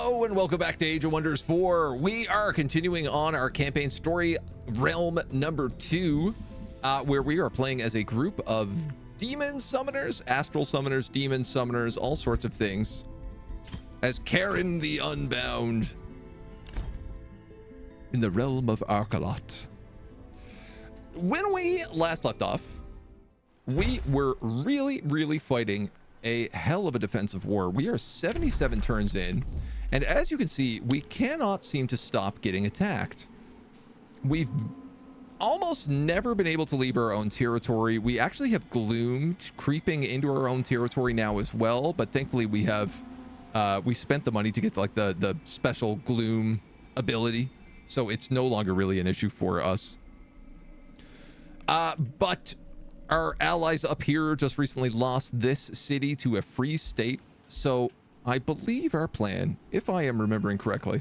Hello and welcome back to Age of Wonders 4. We are continuing on our campaign story, realm number 2, where we are playing as a group of demon summoners, astral summoners, demon summoners, all sorts of things, as Karen the Unbound in the realm of Arcalot. When we last left off, we were really fighting a hell of a defensive war. We are 77 turns in, and as you can see, we cannot seem to stop getting attacked. We've almost never been able to leave our own territory. We actually have gloom creeping into our own territory now as well, but thankfully we have we spent the money to get like the special gloom ability, so it's no longer really an issue for us. But our allies up here just recently lost this city to a free state, so I believe our plan, if I am remembering correctly,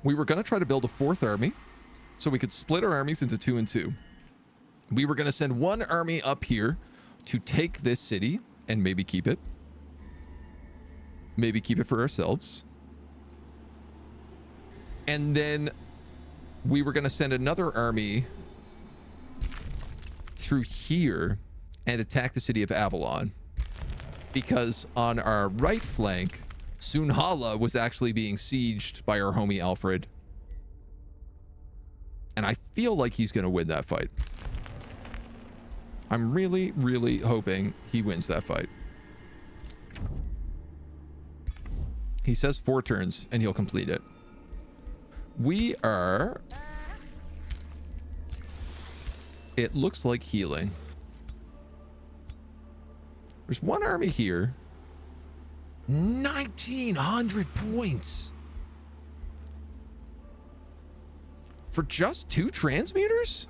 we were going to try to build a fourth army so we could split our armies into 2 and 2. We were going to send one army up here to take this city and maybe keep it. Maybe keep it for ourselves. And then we were going to send another army through here and attack the city of Avalon, because on our right flank, Sunhala was actually being sieged by our homie Alfred, and I feel like he's going to win that fight. I'm really hoping he wins that fight. He says 4 turns and he'll complete it. We are, it looks like, healing. There's one army here. 1900 points for just 2 transmuters?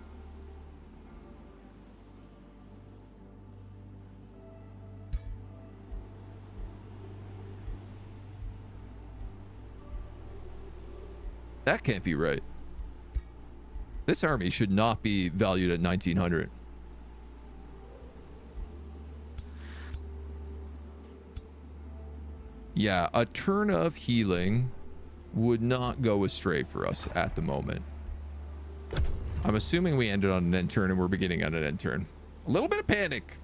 That can't be right. This army should not be valued at 1900. Yeah, a turn of healing would not go astray for us at the moment. I'm assuming we ended on an end turn and we're beginning on an end turn. A little bit of panic.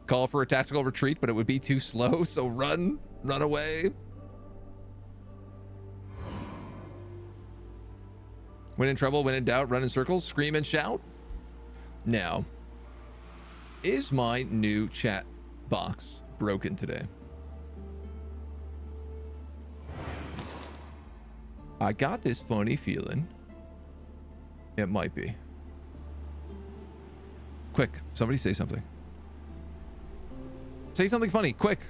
Call for a tactical retreat, but it would be too slow, so run away. When in trouble, when in doubt, run in circles, scream and shout. Now, is my new chat box broken today? I got this funny feeling it might be. Quick, somebody say something. Say something funny, quick.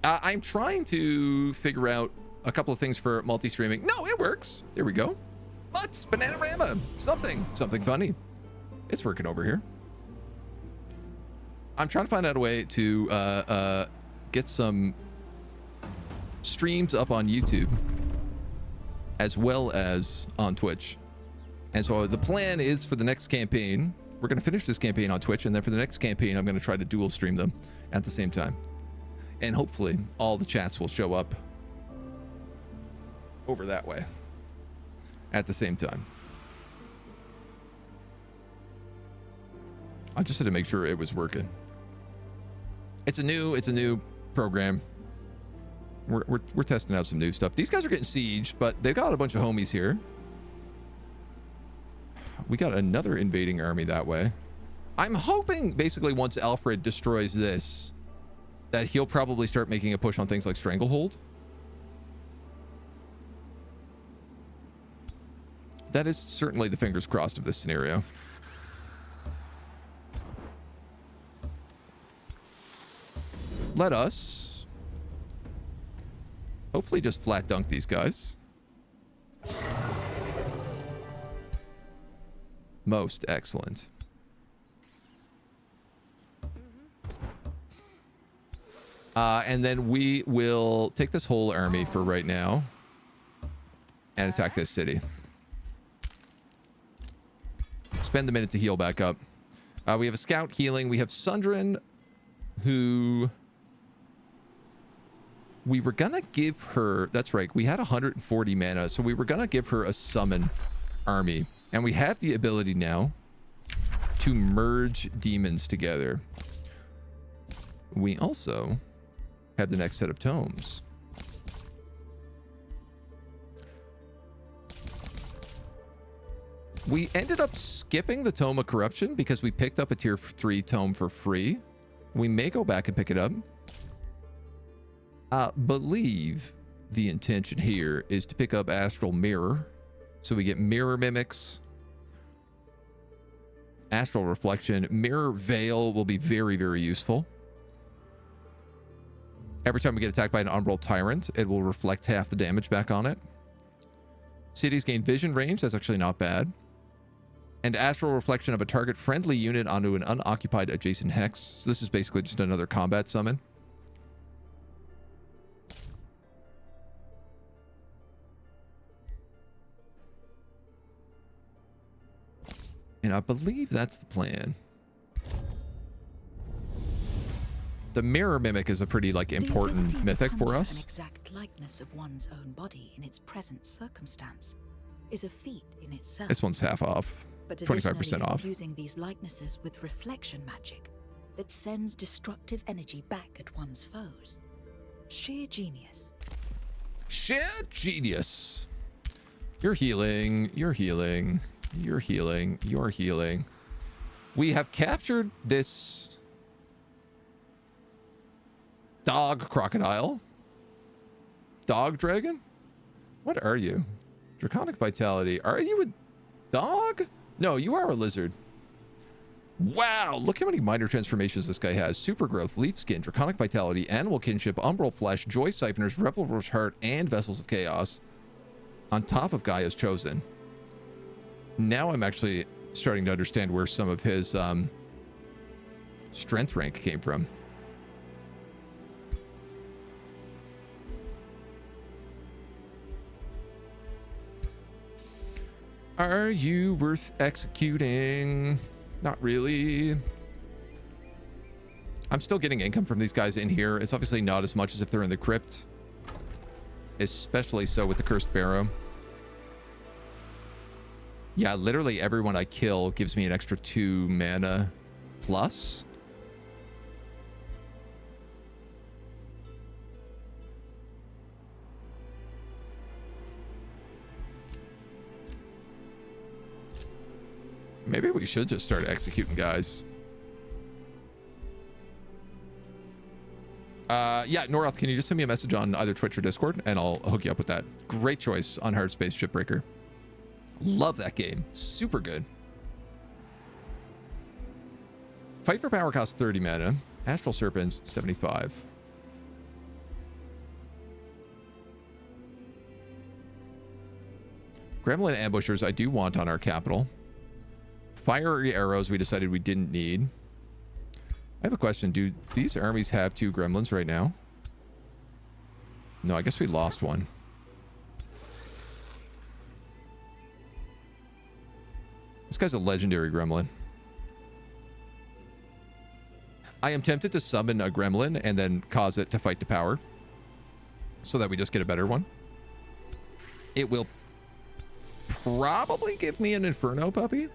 I'm trying to figure out a couple of things for multi-streaming. No, it works. There we go. But Bananarama, something funny. It's working over here. I'm trying to find out a way to get some streams up on YouTube as well as on Twitch. And so the plan is for the next campaign, we're going to finish this campaign on Twitch, and then for the next campaign, I'm going to try to dual stream them at the same time. And hopefully all the chats will show up over that way at the same time. I just had to make sure it was working. It's a new program. We're testing out some new stuff. These guys are getting sieged, but they've got a bunch of homies here. We got another invading army that way. I'm hoping basically once Alfred destroys this, that he'll probably start making a push on things like Stranglehold. That is certainly the fingers crossed of this scenario. Let us hopefully just flat dunk these guys. Most excellent. And then we will take this whole army for right now and attack this city. Spend the minute to heal back up. We have a scout healing. We have Sundrin, who we were gonna give her, that's right, we had 140 mana, so we were gonna give her a summon army, and we have the ability now to merge demons together. We also have the next set of tomes. We ended up skipping the Tome of Corruption because we picked up a tier 3 tome for free. We may go back and pick it up. I believe the intention here is to pick up Astral Mirror. So we get Mirror Mimics, Astral Reflection. Mirror Veil will be very, very useful. Every time we get attacked by an Umbral Tyrant, it will reflect half the damage back on it. Cities gain vision range. That's actually not bad. And Astral Reflection of a target friendly unit onto an unoccupied adjacent hex. So this is basically just another combat summon. And I believe that's the plan. The Mirror Mimic is a pretty important mythic for us. An exact likeness of one's own body in its present circumstance is a feat in itself. This one's half off. But 25% off. Using these likenesses with reflection magic that sends destructive energy back at one's foes. Sheer genius. Sheer genius. You're healing. You're healing. You're healing. You're healing. We have captured this dog crocodile. Dog dragon? What are you? Draconic Vitality. Are you a dog? No, you are a lizard. Wow, look how many minor transformations this guy has. Super Growth, Leaf Skin, Draconic Vitality, Animal Kinship, Umbral Flesh, Joy Siphoners, Revelr's Heart, and Vessels of Chaos. On top of Gaia's Chosen. Now I'm actually starting to understand where some of his strength rank came from. Are you worth executing? Not really. I'm still getting income from these guys in here. It's obviously not as much as if they're in the crypt. Especially so with the Cursed Barrow. Yeah, literally everyone I kill gives me an extra 2 mana plus. Maybe we should just start executing guys. Yeah, Noroth, can you just send me a message on either Twitch or Discord and I'll hook you up with that. Great choice on Hard Space Shipbreaker. Love that game. Super good. Fight for Power costs 30 mana. Astral Serpents, 75. Gremlin Ambushers I do want on our capital. Fiery Arrows we decided we didn't need. I have a question. Do these armies have 2 gremlins right now? No, I guess we lost one. This guy's a legendary gremlin. I am tempted to summon a gremlin and then cause it to fight to power so that we just get a better one. It will probably give me an Inferno puppy.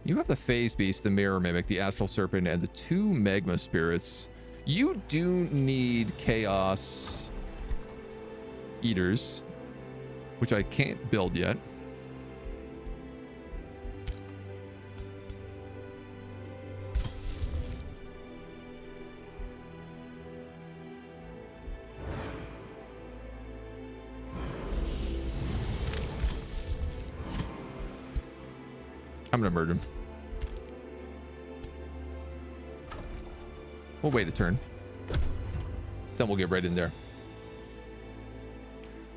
You have the Phase Beast, the Mirror Mimic, the Astral Serpent, and the 2 Magma Spirits. You do need Chaos Eaters, which I can't build yet. I'm gonna murder him. We'll wait a turn. Then we'll get right in there.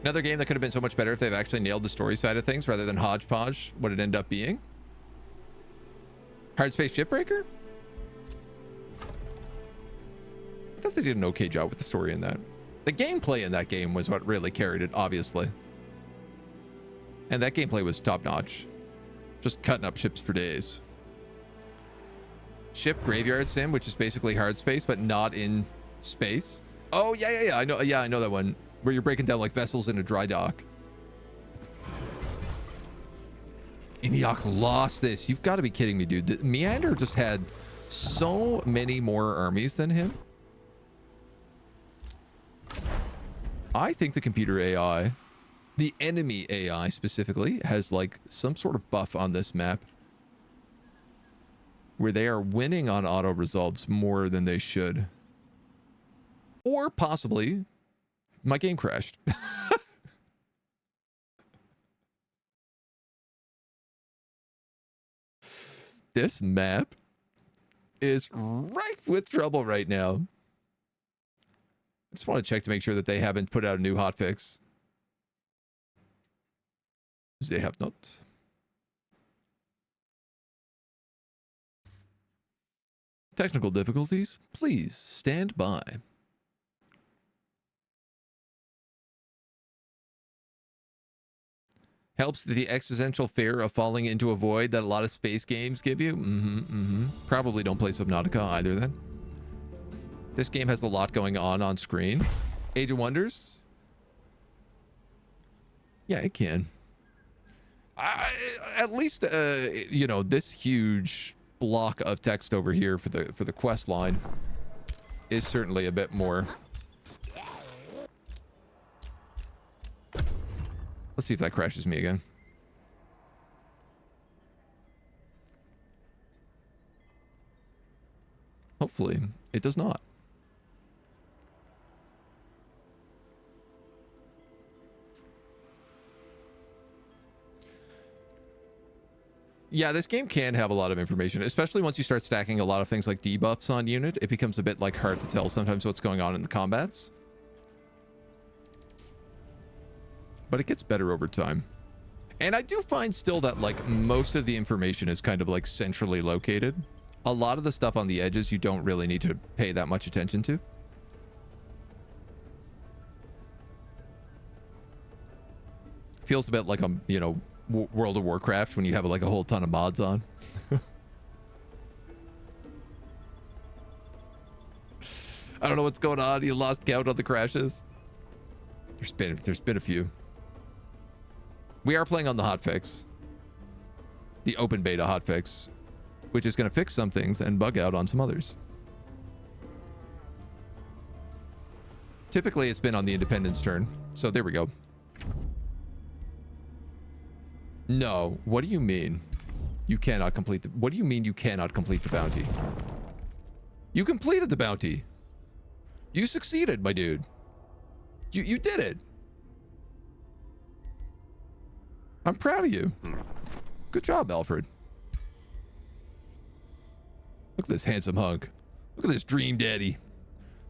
Another game that could have been so much better if they've actually nailed the story side of things rather than hodgepodge what it ended up being. Hard Space Shipbreaker? I thought they did an okay job with the story in that. The gameplay in that game was what really carried it, obviously. And that gameplay was top-notch. Just cutting up ships for days. Ship graveyard sim, which is basically hard space, but not in space. Oh, yeah. I know. Yeah, I know that one. Where you're breaking down like vessels in a dry dock. Eniac lost this. You've got to be kidding me, dude. Meander just had so many more armies than him. I think the computer AI, the enemy AI specifically, has like some sort of buff on this map where they are winning on auto results more than they should. Or possibly my game crashed. This map is rife with trouble right now. I just want to check to make sure that they haven't put out a new hotfix. They have not. Technical difficulties, please stand by. Helps the existential fear of falling into a void that a lot of space games give you. Probably don't play Subnautica either then. This game has a lot going on screen. Age of Wonders? Yeah, it can. At least, you know, this huge block of text over here for the quest line is certainly a bit more. Let's see if that crashes me again. Hopefully, it does not. Yeah, this game can have a lot of information, especially once you start stacking a lot of things like debuffs on unit. It becomes a bit like hard to tell sometimes what's going on in the combats. But it gets better over time. And I do find still that like most of the information is kind of like centrally located. A lot of the stuff on the edges you don't really need to pay that much attention to. Feels a bit like you know, World of Warcraft when you have like a whole ton of mods on. I don't know what's going on. You lost count on the crashes. There's been a few. We are playing on the hotfix, the open beta hotfix, which is going to fix some things and bug out on some others. Typically, it's been on the independent's turn, so there we go. No, what do you mean? You cannot complete the... What do you mean you cannot complete the bounty? You completed the bounty. You succeeded, my dude. You did it. I'm proud of you. Good job, Alfred. Look at this handsome hunk. Look at this dream daddy.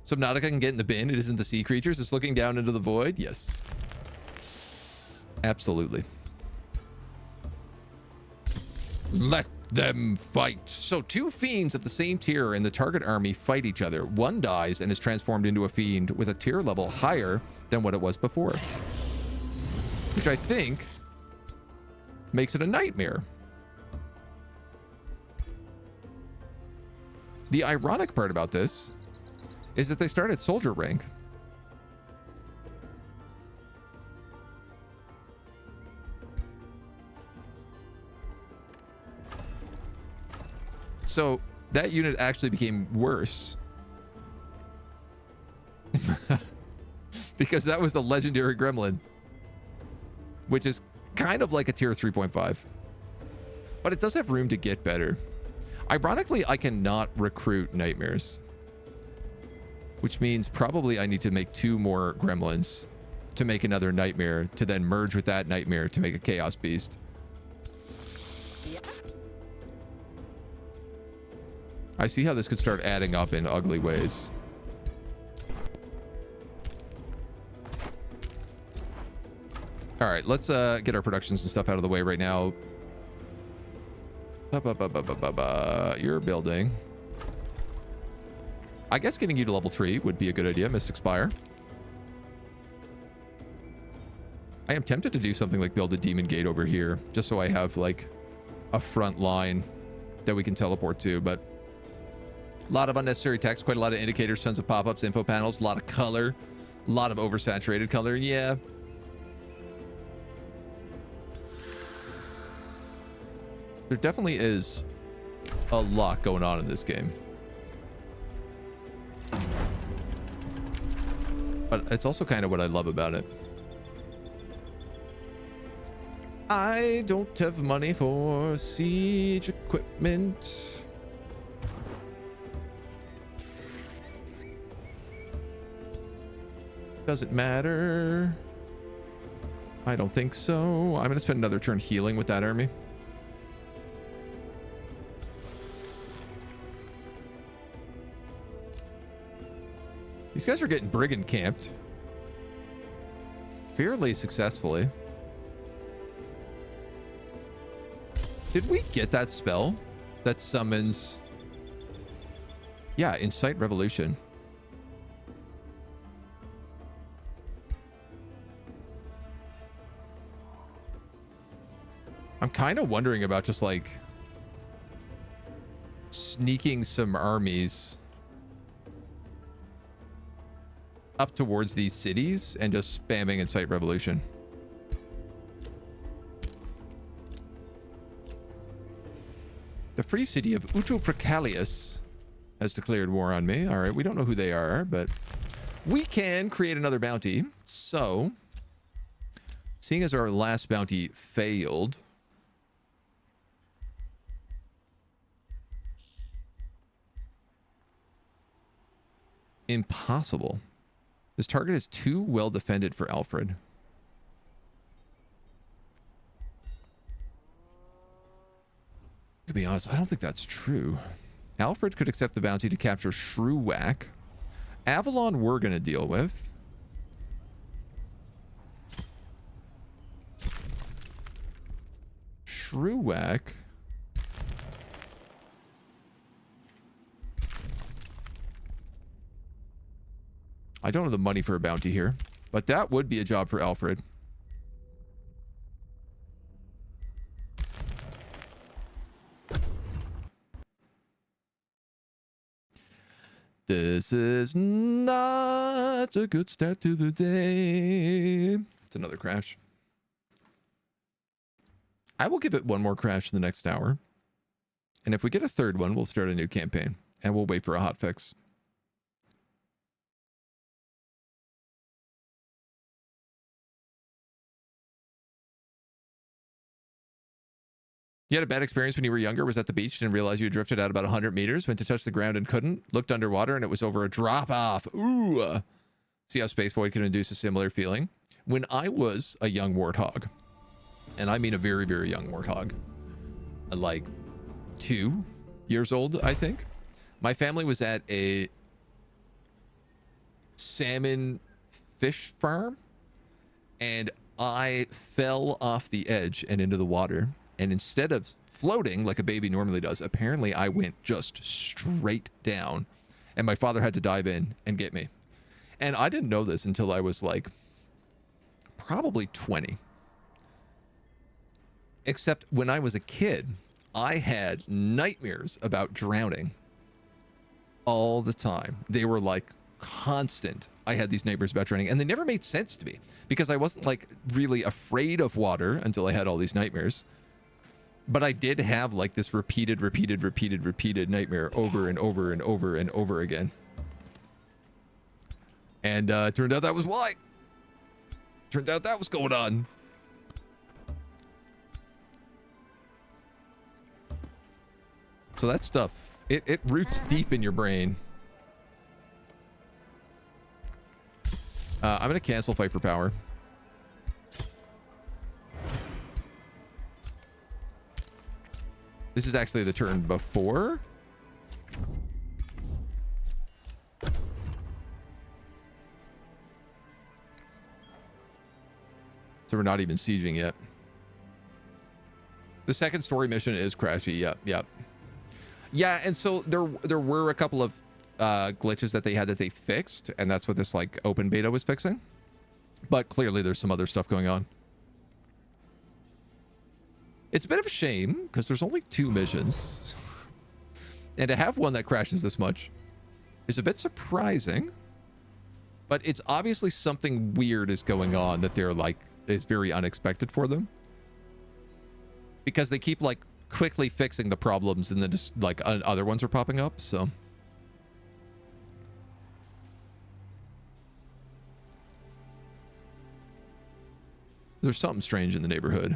Subnautica can get in the bin. It isn't the sea creatures. It's looking down into the void. Yes. Absolutely. Let them fight. So two fiends of the same tier in the target army fight each other. One dies and is transformed into a fiend with a tier level higher than what it was before. Which I think makes it a nightmare. The ironic part about this is that they start at soldier rank. So that unit actually became worse. Because that was the legendary gremlin, which is kind of like a tier 3.5. But it does have room to get better. Ironically, I cannot recruit nightmares, which means probably I need to make 2 more gremlins to make another nightmare, to then merge with that nightmare to make a chaos beast. I see how this could start adding up in ugly ways. All right, let's get our productions and stuff out of the way right now. You're building. I guess getting you to level 3 would be a good idea, Mystic Spire. I am tempted to do something like build a demon gate over here, just so I have like a front line that we can teleport to, but A lot of unnecessary text, quite a lot of indicators, tons of pop-ups, info panels, a lot of color, a lot of oversaturated color. Yeah. There definitely is a lot going on in this game. But it's also kind of what I love about it. I don't have money for siege equipment. Doesn't matter. I don't think so. I'm going to spend another turn healing with that army. These guys are getting brigand camped fairly successfully. Did we get that spell that summons? Yeah, Incite Revolution. I'm kind of wondering about just like sneaking some armies up towards these cities and just spamming Incite Revolution. The free city of Utopracalius has declared war on me. All right, we don't know who they are, but we can create another bounty. So, seeing as our last bounty failed, impossible. This target is too well defended for Alfred. To be honest, I don't think that's true. Alfred could accept the bounty to capture Shrewhack. Avalon we're going to deal with. Shrewhack. I don't have the money for a bounty here, but that would be a job for Alfred. This is not a good start to the day. It's another crash. I will give it one more crash in the next hour. And if we get a third one, we'll start a new campaign and we'll wait for a hotfix. You had a bad experience when you were younger, was at the beach, didn't realize you had drifted out about 100 meters, went to touch the ground and couldn't, looked underwater and it was over a drop off. Ooh. See how Space Void can induce a similar feeling? When I was a young warthog, and I mean a very, very young warthog, like 2 years old, I think, my family was at a salmon fish farm and I fell off the edge and into the water. And instead of floating like a baby normally does, apparently I went just straight down. And my father had to dive in and get me. And I didn't know this until I was like probably 20. Except when I was a kid, I had nightmares about drowning all the time. They were like constant. I had these nightmares about drowning and they never made sense to me because I wasn't like really afraid of water until I had all these nightmares. But I did have like this repeated nightmare over and over and over and over again. And it turned out that was why. Turned out that was going on. So that stuff, it roots deep in your brain. I'm going to cancel Fight for Power. This is actually the turn before. So we're not even sieging yet. The second story mission is crashy. Yep. Yeah, and so there were a couple of glitches that they had that they fixed, and that's what this like open beta was fixing. But clearly there's some other stuff going on. It's a bit of a shame because there's only 2 missions. And to have one that crashes this much is a bit surprising. But it's obviously something weird is going on that they're like, is very unexpected for them. Because they keep like quickly fixing the problems and then just like other ones are popping up, so. There's something strange in the neighborhood.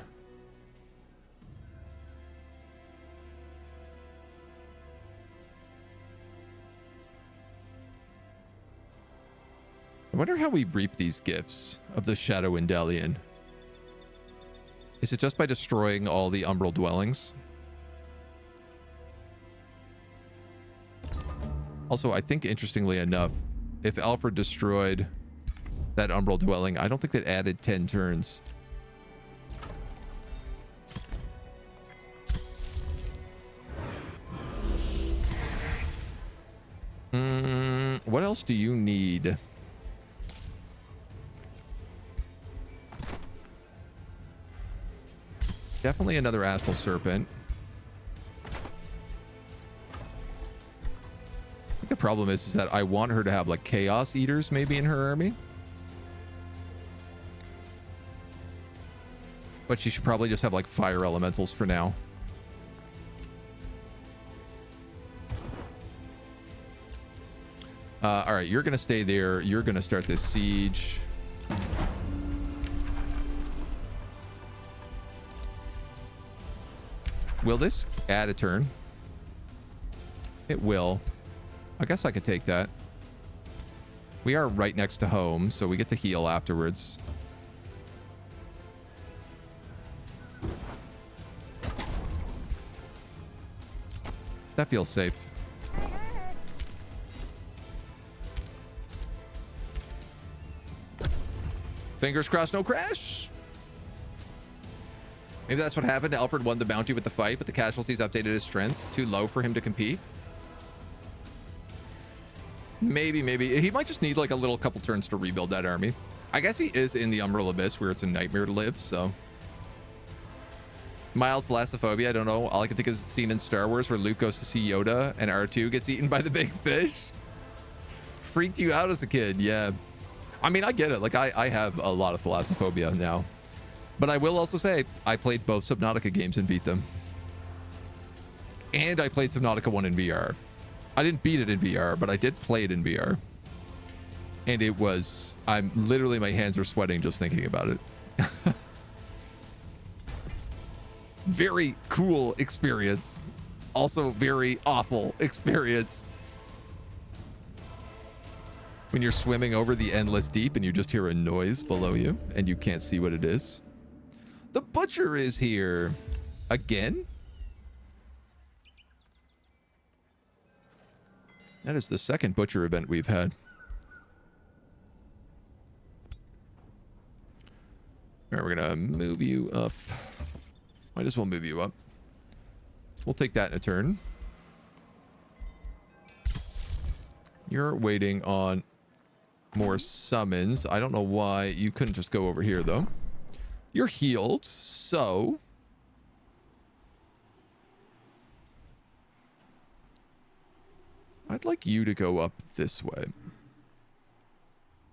I wonder how we reap these gifts of the Shadow Indalion. Is it just by destroying all the Umbral dwellings? Also, I think interestingly enough, if Alfred destroyed that Umbral dwelling, I don't think that added 10 turns. What else do you need? Definitely another Astral Serpent. I think the problem is that I want her to have like Chaos Eaters maybe in her army. But she should probably just have like Fire Elementals for now. All right, you're going to stay there. You're going to start this siege. Will this add a turn? It will. I guess I could take that. We are right next to home, so we get to heal afterwards. That feels safe. Fingers crossed, no crash. Maybe that's what happened. Alfred won the bounty with the fight, but the casualties updated his strength. Too low for him to compete. Maybe. He might just need like a little couple turns to rebuild that army. I guess he is in the Umbral Abyss where it's a nightmare to live, so. Mild thalassophobia, I don't know. All I can think is the scene in Star Wars where Luke goes to see Yoda and R2 gets eaten by the big fish. Freaked you out as a kid, yeah. I mean, I get it. Like, I have a lot of thalassophobia now. But I will also say, I played both Subnautica games and beat them. And I played Subnautica 1 in VR. I didn't beat it in VR, but I did play it in VR. And it was... literally, my hands are sweating just thinking about it. Very cool experience. Also very awful experience. When you're swimming over the endless deep and you just hear a noise below you and you can't see what it is. The butcher is here. Again? That is the second butcher event we've had. All right, we're going to move you up. Might as well move you up. We'll take that in a turn. You're waiting on more summons. I don't know why you couldn't just go over here, though. You're healed, so... I'd like you to go up this way.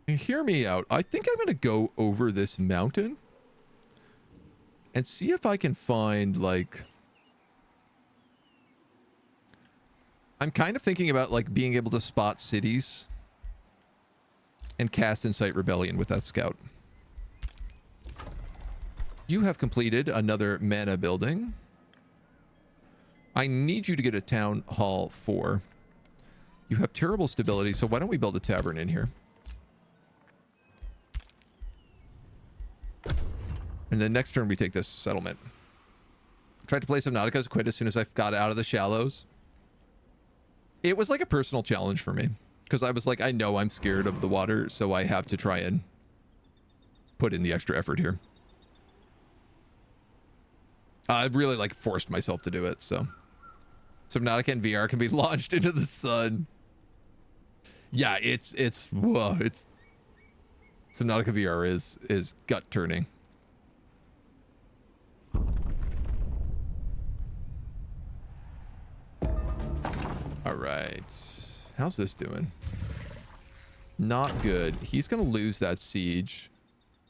Hear me out. I think I'm going to go over this mountain and see if I can find, like... I'm kind of thinking about, like, being able to spot cities and cast Incite Rebellion with that scout. You have completed another mana building. I need you to get a Town Hall 4. You have terrible stability, so why don't we build a tavern in here? And then next turn we take this settlement. Tried to play Subnautica, quit as soon as I got out of the shallows. It was like a personal challenge for me. Because I was like, I know I'm scared of the water, so I have to try and put in the extra effort here. I really like forced myself to do it, so. Subnautica in VR can be launched into the sun. Yeah, it's Subnautica VR is gut turning. All right. How's this doing? Not good. He's going to lose that siege.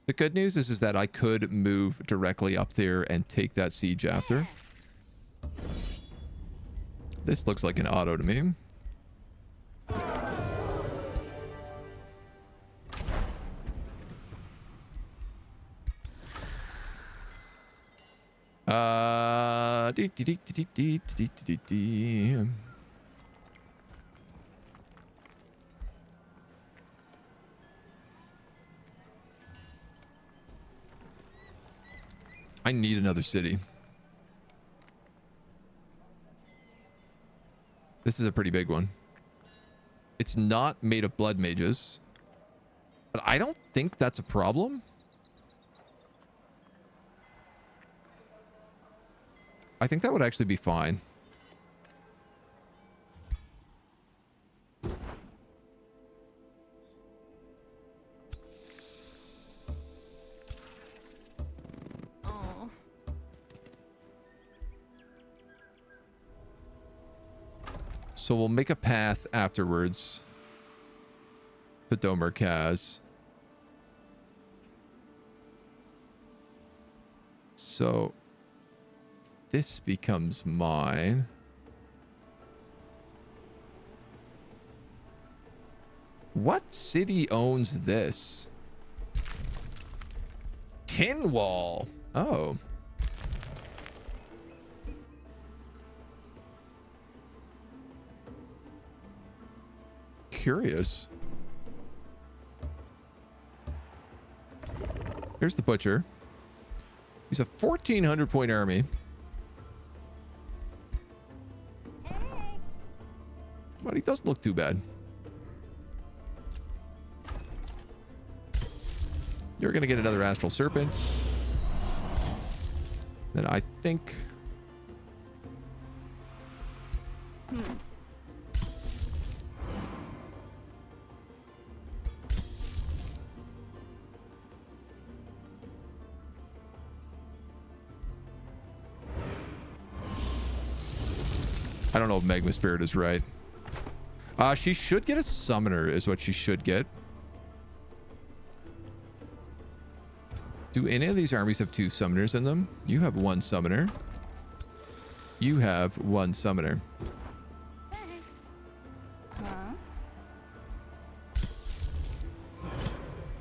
The good news is that I could move directly up there and take that siege after. This looks like an auto to me. I need another city. This is a pretty big one. It's not made of blood mages, but I don't think that's a problem. I think that would actually be fine. Oh. So we'll make a path afterwards to Domer Kaz. So this becomes mine. What city owns this? Kinwall. Oh. Curious. Here's the butcher. He's a 1,400 point army. But he doesn't look too bad. You're going to get another Astral Serpent. Then I think... I don't know if Magma Spirit is right. She should get a summoner is what she should get. Do any of these armies have 2 summoners in them? You have 1 summoner. You have 1 summoner. Huh?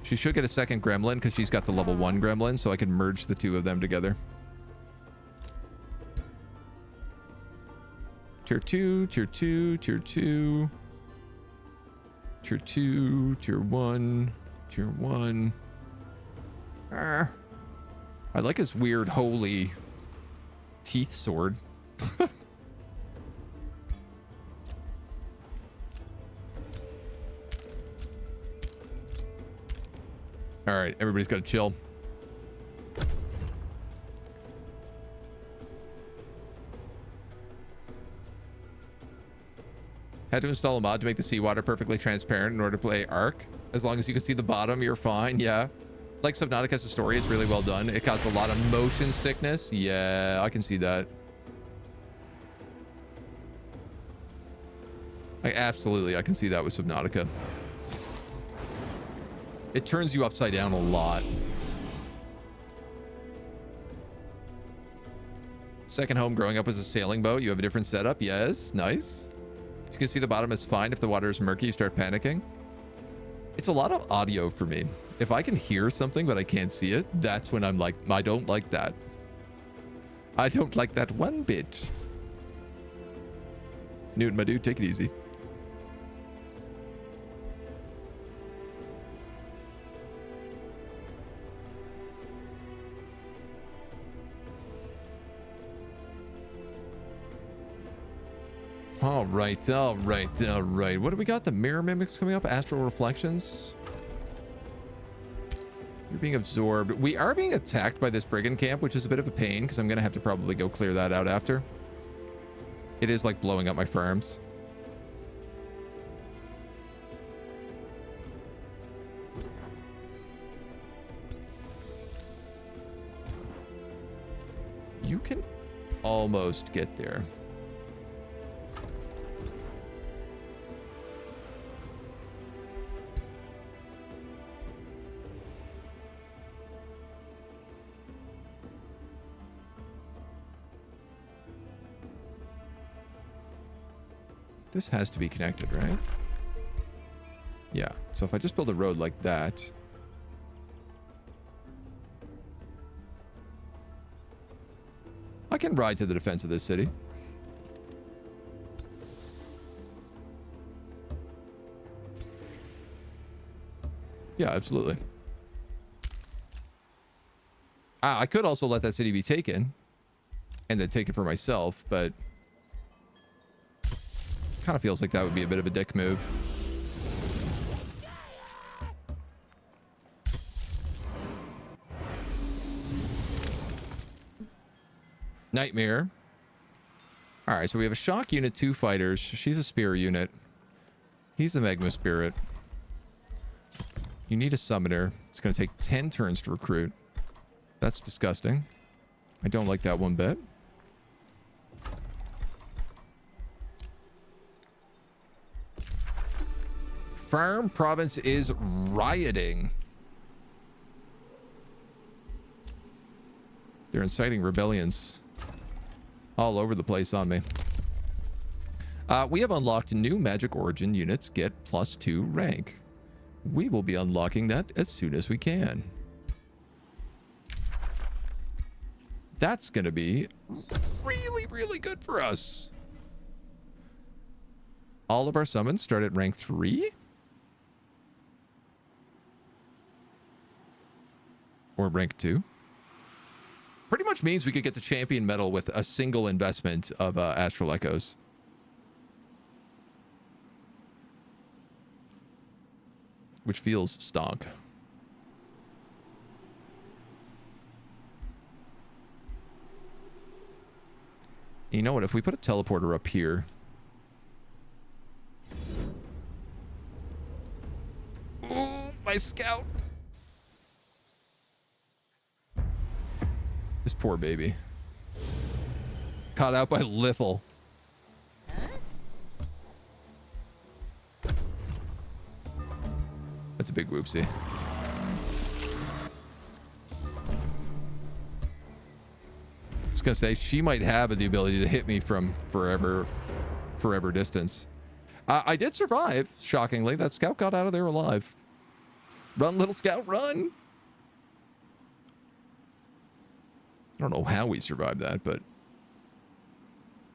She should get a second gremlin because she's got the level 1 gremlin, so I can merge the 2 of them together. Tier 2, Tier 2, Tier 2. Tier 2, Tier 1, Tier 1. I like his weird holy teeth sword. All right, everybody's got to chill. Had to install a mod to make the seawater perfectly transparent in order to play Ark. As long as you can see the bottom, you're fine. Yeah. Like Subnautica's story, it's really well done. It caused a lot of motion sickness. Yeah, I can see that. I can see that with Subnautica. It turns you upside down a lot. Second home growing up as a sailing boat. You have a different setup. Yes, nice. If you can see the bottom, it's fine. If the water is murky, you start panicking. It's a lot of audio for me. If I can hear something but I can't see it, that's when I'm like, I don't like that. I don't like that one bit. Newton, my dude, take it easy. All right. What do we got? The mirror mimics coming up. Astral reflections. You're being absorbed. We are being attacked by this brigand camp, which is a bit of a pain because I'm going to have to probably go clear that out after. It is like blowing up my farms. You can almost get there. This has to be connected, right? Yeah. So if I just build a road like that. I can ride to the defense of this city. Yeah, absolutely. I could also let that city be taken and then take it for myself, but kind of feels like that would be a bit of a dick move. Nightmare. All right, so we have a shock unit, 2 fighters. She's a spear unit. He's a magma spirit. You need a summoner. It's going to take 10 turns to recruit. That's disgusting. I don't like that one bit. Farm province is rioting. They're inciting rebellions all over the place on me. We have unlocked new magic origin units get +2 rank. We will be unlocking that as soon as we can. That's going to be really, really good for us. All of our summons start at rank 3? Or rank 2? Pretty much means we could get the champion medal with a single investment of Astral Echoes. Which feels stonk. You know what? If we put a teleporter up here. Ooh, my scout. This poor baby. Caught out by Lethal. That's a big whoopsie. I was gonna say, she might have the ability to hit me from forever distance. I did survive, shockingly. That scout got out of there alive. Run, little scout, run! I don't know how we survived that, but...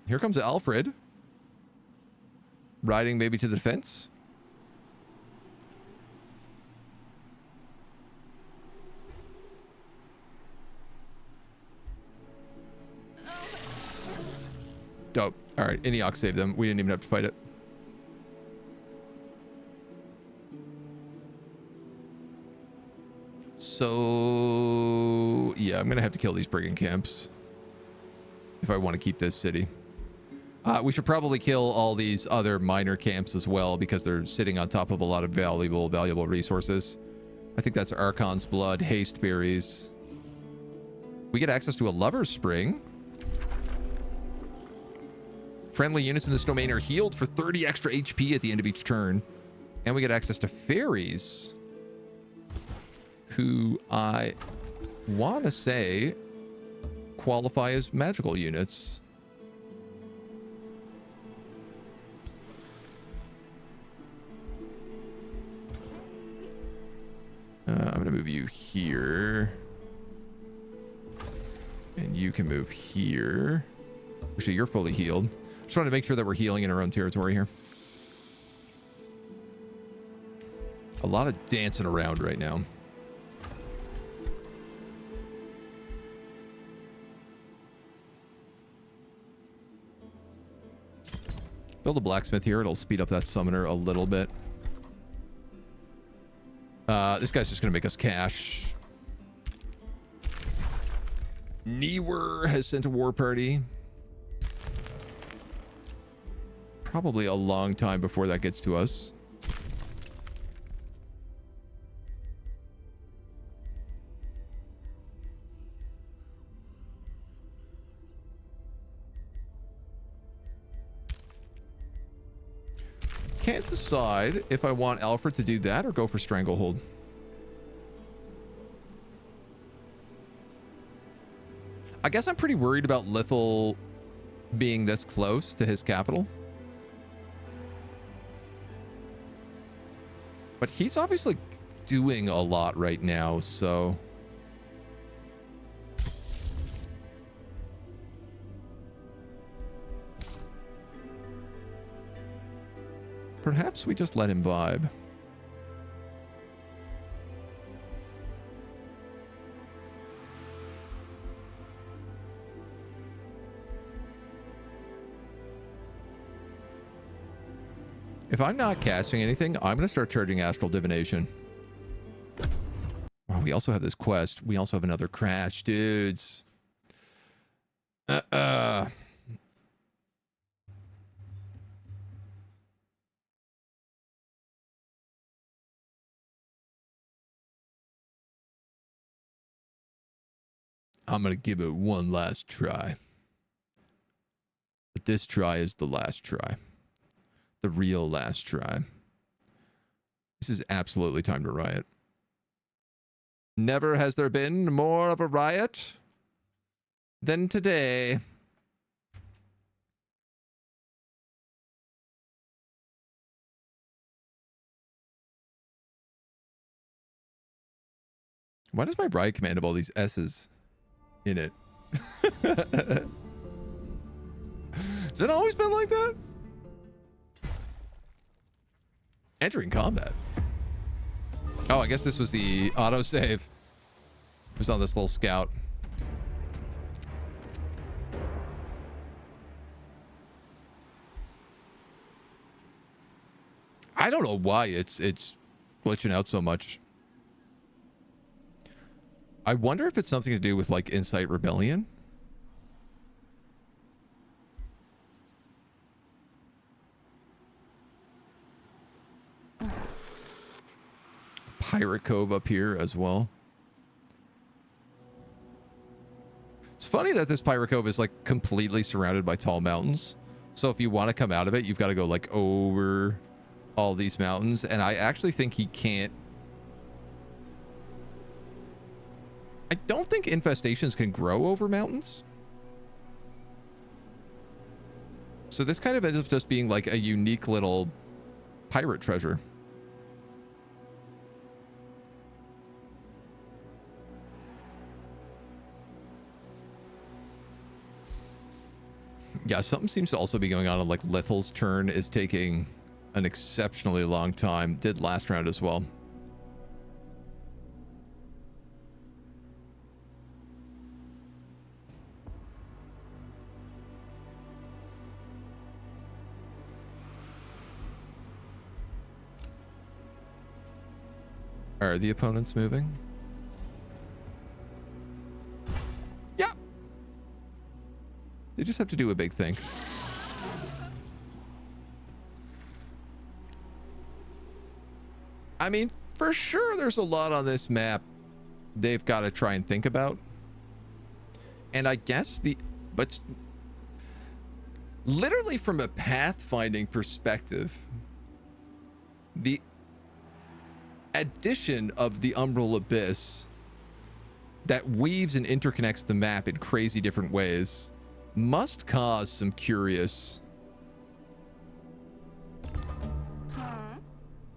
Here comes Alfred. Riding maybe to the defense. Dope. All right, Eniok saved them. We didn't even have to fight it. So, yeah, I'm going to have to kill these brigand camps if I want to keep this city. We should probably kill all these other minor camps as well because they're sitting on top of a lot of valuable resources. I think that's Archon's Blood, Haste Berries. We get access to a Lover's Spring. Friendly units in this domain are healed for 30 extra HP at the end of each turn. And we get access to fairies, who I want to say qualify as magical units. I'm going to move you here. And you can move here. Actually, you're fully healed. Just wanted to make sure that we're healing in our own territory here. A lot of dancing around right now. Build a blacksmith here. It'll speed up that summoner a little bit. This guy's just going to make us cash. Newer has sent a war party. Probably a long time before that gets to us. Can't decide if I want Alfred to do that or go for Stranglehold. I guess I'm pretty worried about Lethal being this close to his capital. But he's obviously doing a lot right now, so... perhaps we just let him vibe. If I'm not casting anything, I'm going to start charging Astral Divination. Oh, we also have this quest. We also have another crash, dudes. I'm going to give it one last try. But this try is the last try. The real last try. This is absolutely time to riot. Never has there been more of a riot than today. Why does my riot command have all these S's in it? Has it always been like that? Entering combat. Oh, I guess this was the autosave. It was on this little scout. I don't know why it's glitching out so much. I wonder if it's something to do with like Insight Rebellion. Pirate Cove up here as well. It's funny that this Pirate Cove is like completely surrounded by tall mountains. So if you want to come out of it, you've got to go like over all these mountains. And I actually think he can't. I don't think infestations can grow over mountains. So this kind of ends up just being like a unique little pirate treasure. Yeah, something seems to also be going on like Lithal's turn is taking an exceptionally long time. Did last round as well. Are the opponents moving? Yeah. They just have to do a big thing. I mean, for sure there's a lot on this map they've got to try and think about. And I guess but literally from a pathfinding perspective, the addition of the Umbral Abyss that weaves and interconnects the map in crazy different ways must cause some curious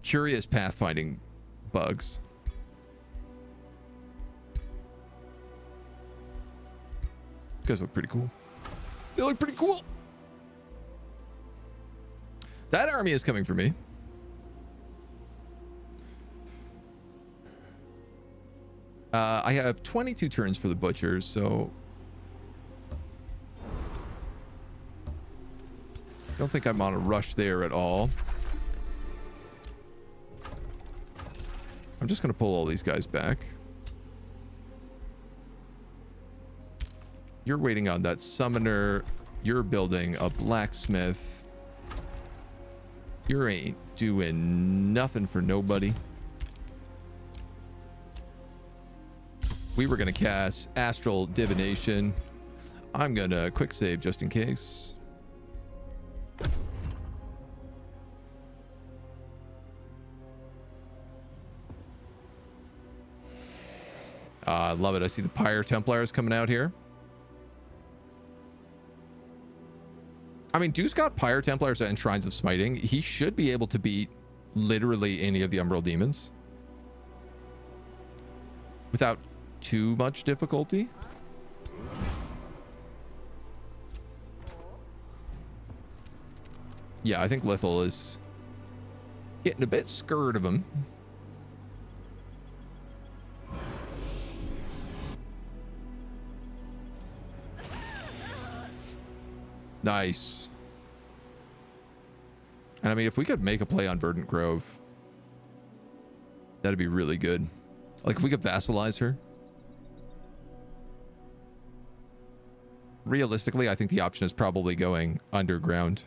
pathfinding bugs. You guys look pretty cool. They look pretty cool. That army is coming for me. I have 22 turns for the butchers, so I don't think I'm on a rush there at all. I'm just going to pull all these guys back. You're waiting on that summoner. You're building a blacksmith. You ain't doing nothing for nobody. We were going to cast Astral Divination. I'm going to quick save just in case. I love it. I see the Pyre Templars coming out here. I mean, Dude's got Pyre Templars and Shrines of Smiting. He should be able to beat literally any of the Umbral demons without too much difficulty. Yeah, I think Lithal is getting a bit scared of him. Nice. And I mean, if we could make a play on Verdant Grove, that'd be really good. Like, if we could vassalize her. Realistically, I think the option is probably going underground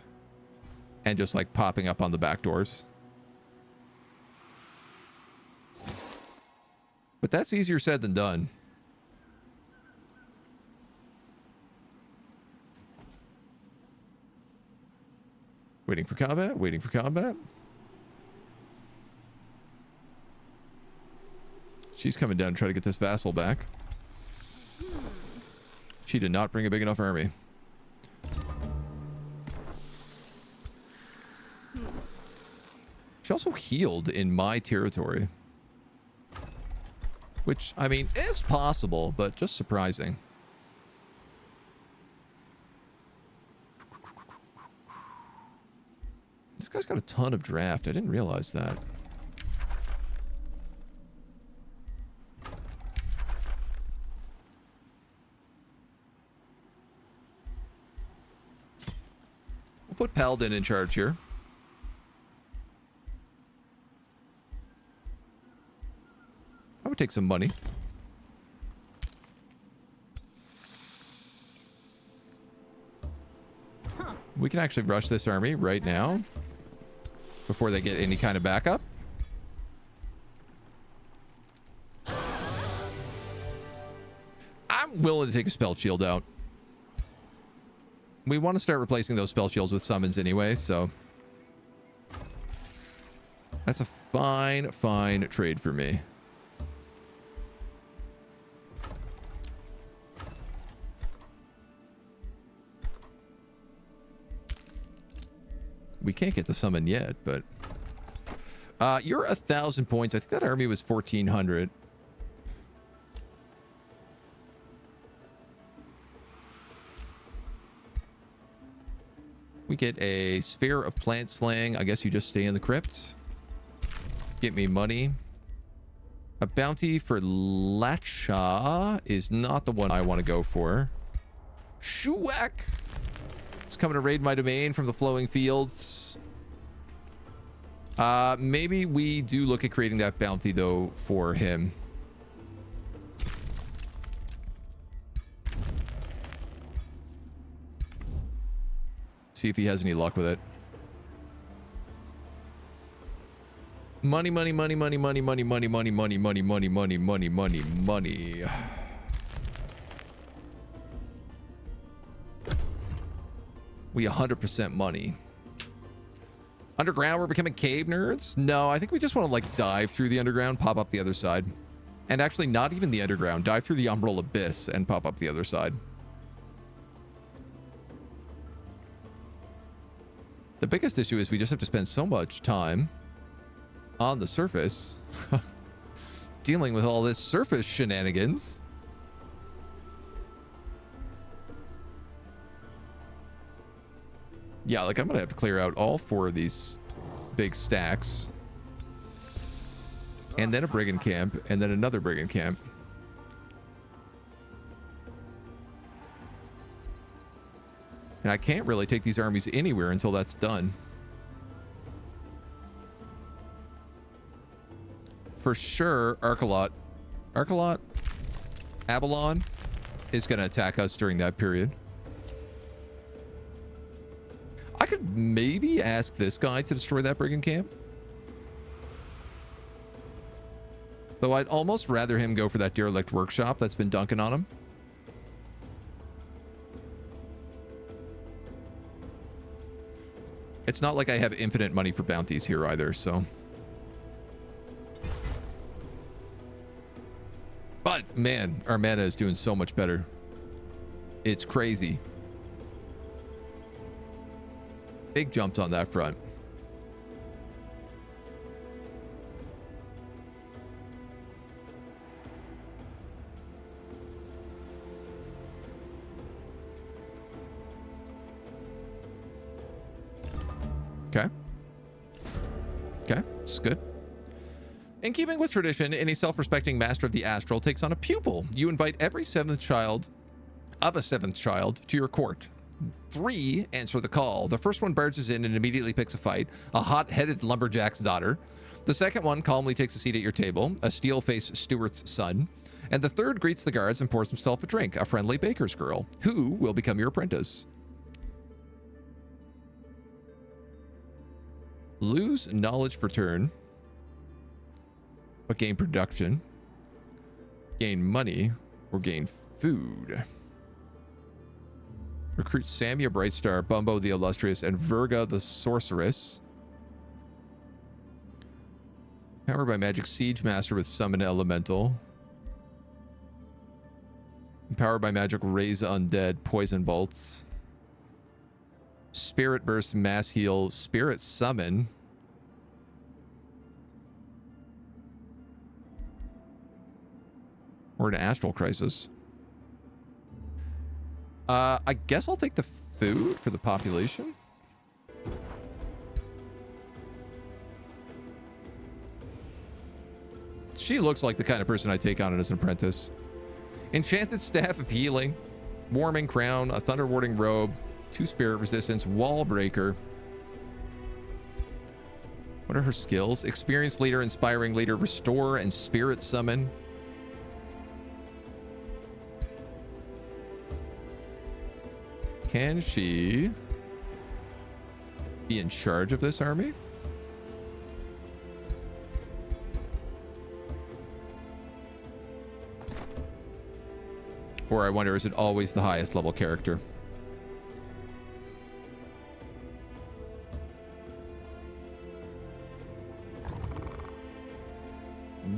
and just like popping up on the back doors. But that's easier said than done. Waiting for combat, waiting for combat. She's coming down to try to get this vassal back. She did not bring a big enough army. She also healed in my territory. Which, I mean, is possible, but just surprising. This guy's got a ton of draft. I didn't realize that. We'll put Paladin in charge here. I would take some money. We can actually rush this army right now before they get any kind of backup. I'm willing to take a spell shield out. We want to start replacing those spell shields with summons anyway, so that's a fine, fine trade for me. We can't get the summon yet, but you're 1,000 points. I think that army was 1,400. We get a sphere of plant slaying. I guess you just stay in the crypt. Get me money. A bounty for Lacha is not the one I want to go for. Shuak! It's coming to raid my domain from the flowing fields. Maybe we do look at creating that bounty, though, for him. See if he has any luck with it. Money, money, money, money, money, money, money, money, money, money, money, money, money, money, money. We 100% money. Underground, we're becoming cave nerds? No, I think we just want to like dive through the underground, pop up the other side. And actually not even the underground, dive through the Umbral abyss and pop up the other side. The biggest issue is we just have to spend so much time on the surface dealing with all this surface shenanigans. Yeah, like I'm gonna have to clear out all 4 of these big stacks. And then a brigand camp, and then another brigand camp. And I can't really take these armies anywhere until that's done. For sure, Arcalot, Avalon is going to attack us during that period. I could maybe ask this guy to destroy that brigand camp. Though I'd almost rather him go for that derelict workshop that's been dunking on him. It's not like I have infinite money for bounties here either, so. But, man, our mana is doing so much better. It's crazy. Big jumps on that front. Okay. Okay, this is good. In keeping with tradition, any self-respecting master of the astral takes on a pupil. You invite every seventh child of a seventh child to your court. 3 answer the call. The first one barges in and immediately picks a fight, a hot-headed lumberjack's daughter. The second one calmly takes a seat at your table, a steel-faced steward's son. And the third greets the guards and pours himself a drink, a friendly baker's girl, who will become your apprentice. Lose knowledge for turn, but gain production, gain money, or gain food. Recruit Samia Brightstar, Bumbo the Illustrious, and Virga the Sorceress. Powered by magic, Siege Master with Summon Elemental. Empowered by magic, Raise Undead, Poison Bolts. Spirit Burst, Mass Heal, Spirit Summon. Or an Astral Crisis. I guess I'll take the food for the population. She looks like the kind of person I'd take on as an apprentice. Enchanted Staff of Healing, Warming Crown, a Thunder Warding Robe, 2 Spirit Resistance, Wall Breaker. What are her skills? Experienced Leader, Inspiring Leader, Restore, and Spirit Summon. Can she be in charge of this army? Or I wonder, is it always the highest level character?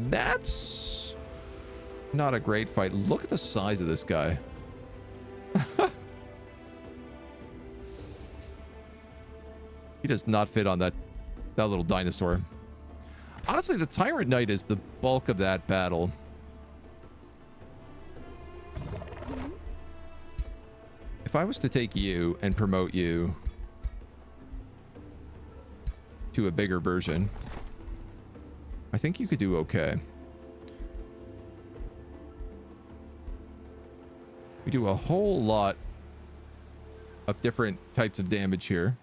That's not a great fight. Look at the size of this guy. He does not fit on that little dinosaur. Honestly, the Tyrant Knight is the bulk of that battle. If I was to take you and promote you to a bigger version, I think you could do okay. We do a whole lot of different types of damage here.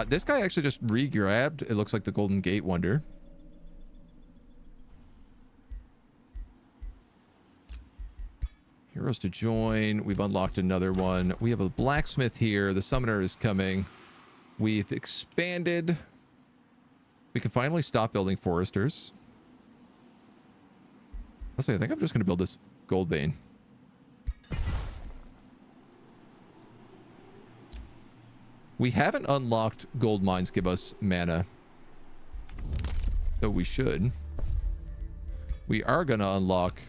This guy actually just re-grabbed, it looks like, the Golden Gate Wonder. Heroes to join. We've unlocked another one. We have a blacksmith here. The summoner is coming. We've expanded. We can finally stop building foresters. Honestly, I think I'm just going to build this gold vein. We haven't unlocked gold mines give us mana, though we should. We are going to unlock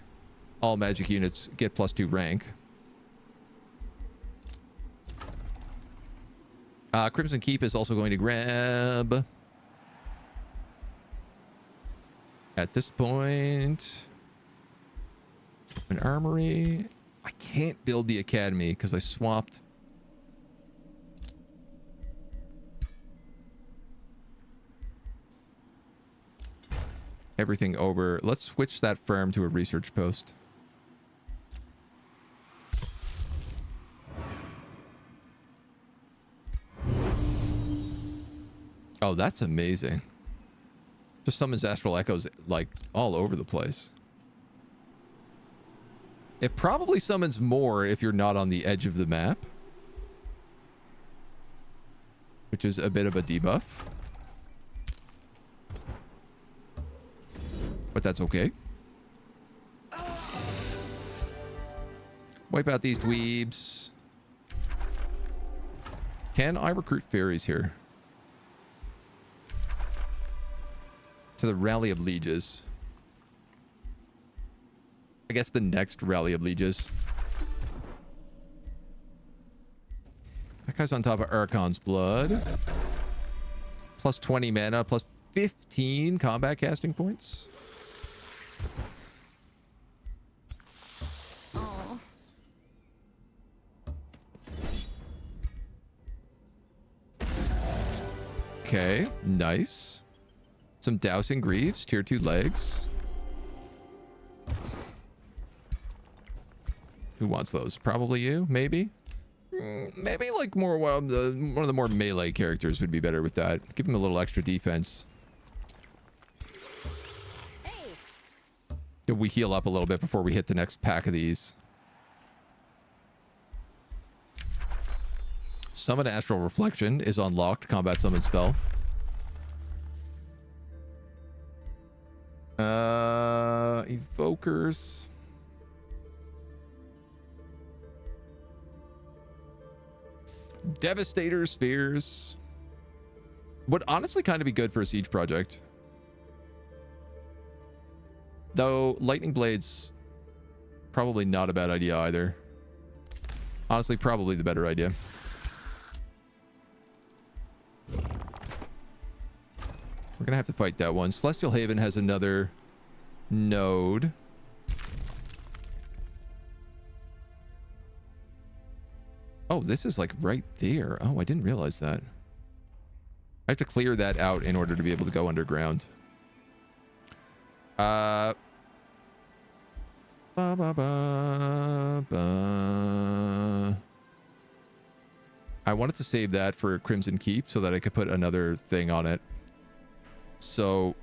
all magic units get +2 rank. Crimson Keep is also going to grab, at this point, an armory. I can't build the academy because I swapped everything over. Let's switch that farm to a research post. Oh, that's amazing. Just summons astral echoes like all over the place. It probably summons more if you're not on the edge of the map, which is a bit of a debuff. But that's okay. Wipe out these dweebs. Can I recruit fairies here? To the Rally of Lieges. I guess the next Rally of Lieges. That guy's on top of Archon's Blood. Plus 20 mana, plus 15 combat casting points. Oh. Okay, nice. Some dousing greaves, tier 2 legs. Who wants those? Probably you, maybe? Maybe like more one of the more melee characters would be better with that. Give him a little extra defense. We heal up a little bit before we hit the next pack of these. Summon Astral Reflection is unlocked. Combat summon spell. Evokers. Devastator Spheres. Would honestly kind of be good for a siege project. Though Lightning Blades, probably not a bad idea either. Honestly, probably the better idea. We're gonna have to fight that one. Celestial Haven has another node. Oh, this is like right there. Oh, I didn't realize that. I have to clear that out in order to be able to go underground. I wanted to save that for Crimson Keep so that I could put another thing on it. So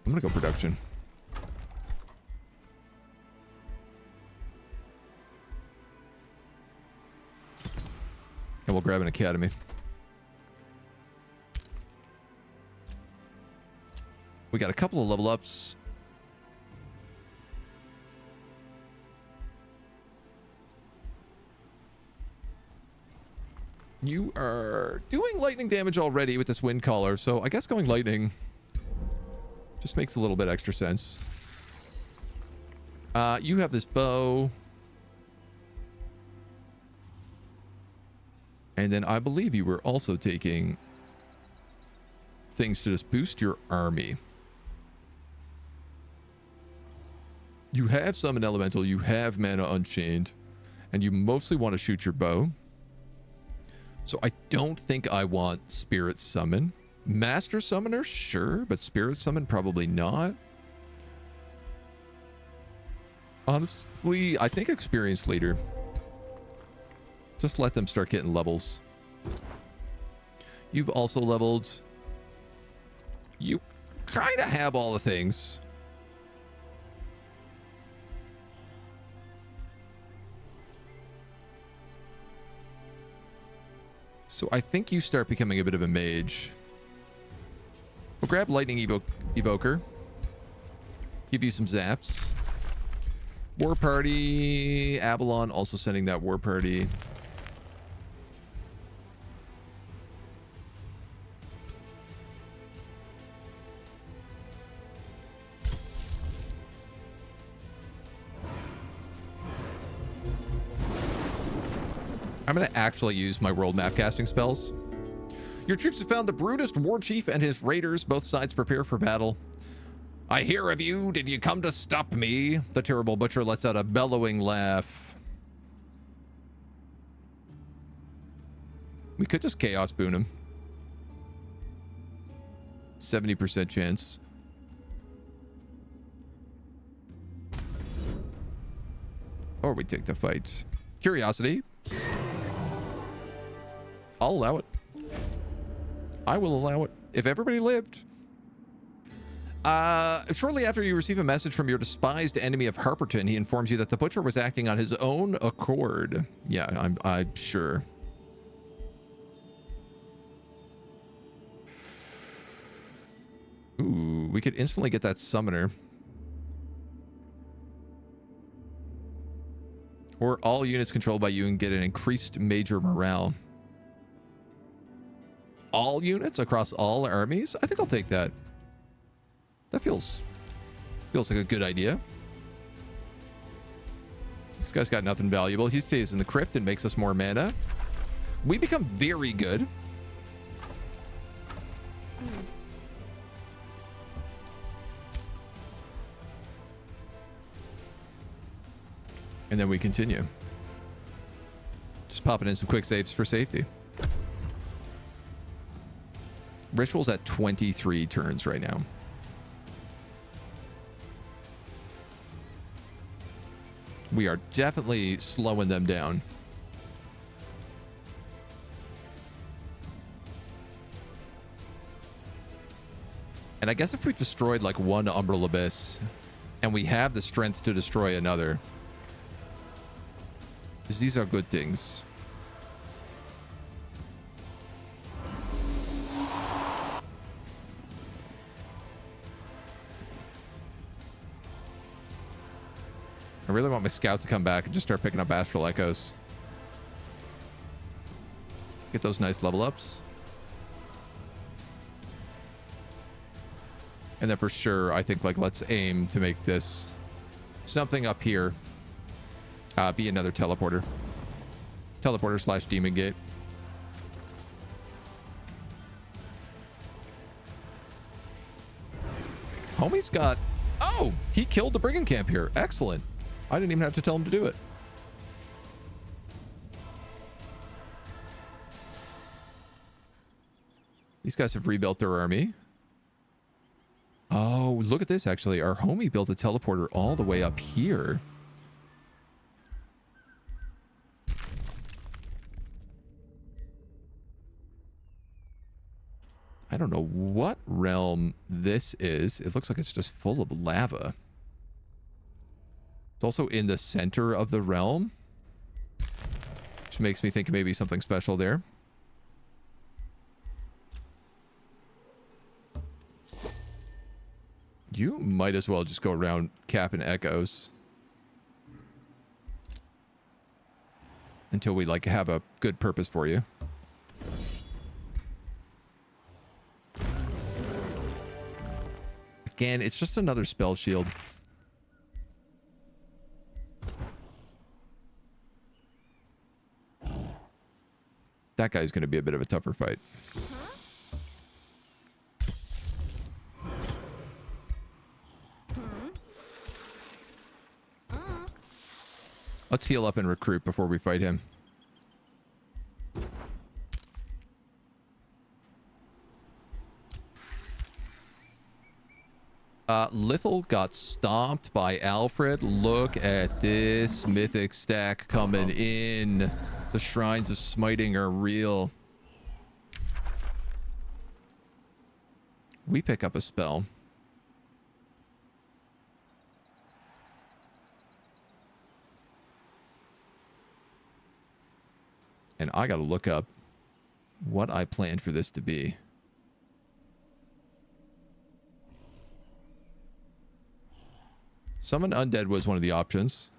I'm gonna go production. And we'll grab an academy. We got a couple of level ups. You are doing lightning damage already with this wind collar, so I guess going lightning just makes a little bit extra sense. You have this bow. And then I believe you were also taking things to just boost your army. You have Summon Elemental, you have Mana Unchained, and you mostly want to shoot your bow. So I don't think I want Spirit Summon. Master Summoner, sure, but Spirit Summon, probably not. Honestly, I think Experienced Leader. Just let them start getting levels. You've also leveled. You kind of have all the things. So I think you start becoming a bit of a mage. We'll grab Lightning Evoker. Give you some zaps. War Party. Avalon also sending that War Party. I'm going to actually use my world map casting spells. Your troops have found the Brutist War Chief and his raiders. Both sides prepare for battle. I hear of you. Did you come to stop me? The terrible butcher lets out a bellowing laugh. We could just chaos boon him. 70% chance. Or we take the fight. Curiosity. I'll allow it. I will allow it. If everybody lived. Shortly after you receive a message from your despised enemy of Harperton, he informs you that the butcher was acting on his own accord. Yeah, I'm sure. Ooh, we could instantly get that summoner. Or all units controlled by you and get an increased major morale. All units across all armies? I think I'll take that. That feels like a good idea. This guy's got nothing valuable. He stays in the crypt and makes us more mana. We become very good. And then we continue. Just popping in some quick saves for safety. Ritual's at 23 turns right now. We are definitely slowing them down. And I guess if we've destroyed like one Umbral Abyss and we have the strength to destroy another, because these are good things. I really want my scout to come back and just start picking up astral echoes. Get those nice level ups. And then for sure, I think like let's aim to make this something up here. Be another teleporter. Teleporter / demon gate. Homie's got... Oh! He killed the brigand camp here. Excellent. I didn't even have to tell him to do it. These guys have rebuilt their army. Oh, look at this, actually. Our homie built a teleporter all the way up here. I don't know what realm this is. It looks like it's just full of lava. It's also in the center of the realm, which makes me think maybe something special there. You might as well just go around capping echoes until we like have a good purpose for you. Again, it's just another spell shield. That guy's going to be a bit of a tougher fight. Let's heal up and recruit before we fight him. Lithal got stomped by Alfred. Look at this mythic stack coming in. The shrines of smiting are real. We pick up a spell. And I gotta look up what I planned for this to be. Summon Undead was one of the options.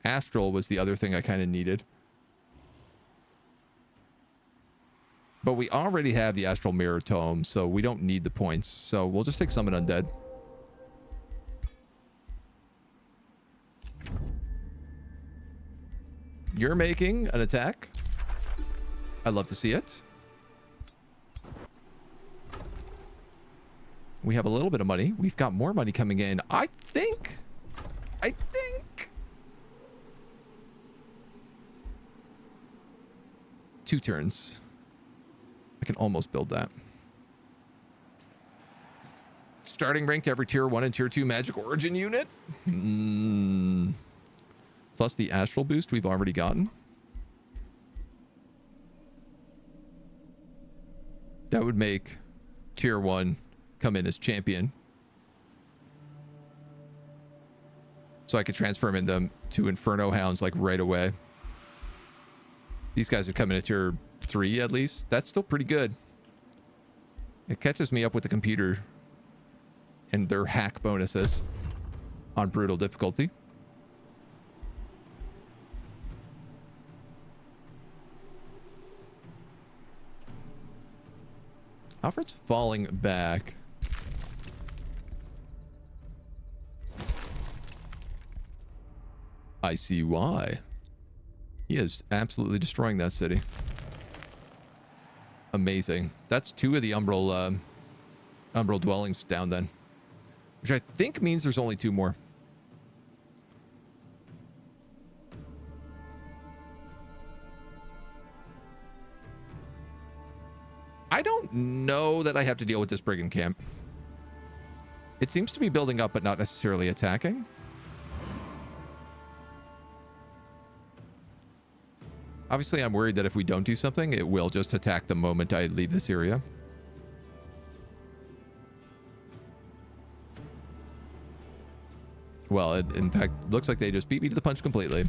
Astral was the other thing I kind of needed. But we already have the Astral Mirror Tome, so we don't need the points. So we'll just take Summon Undead. You're making an attack. I'd love to see it. We have a little bit of money. We've got more money coming in. I think 2 turns. I can almost build that. Starting ranked every tier 1 and tier 2 magic origin unit. Plus the astral boost we've already gotten. That would make tier 1 come in as champion. So I could transform them to Inferno Hounds like right away. These guys would come in at tier 3 at least. That's still pretty good. It catches me up with the computer and their hack bonuses on brutal difficulty. Alfred's falling back. I see why. He is absolutely destroying that city. Amazing. That's 2 of the Umbral dwellings down then. Which I think means there's only 2 more. I don't know that I have to deal with this brigand camp. It seems to be building up, but not necessarily attacking. Obviously, I'm worried that if we don't do something, it will just attack the moment I leave this area. Well, it, in fact, looks like they just beat me to the punch completely.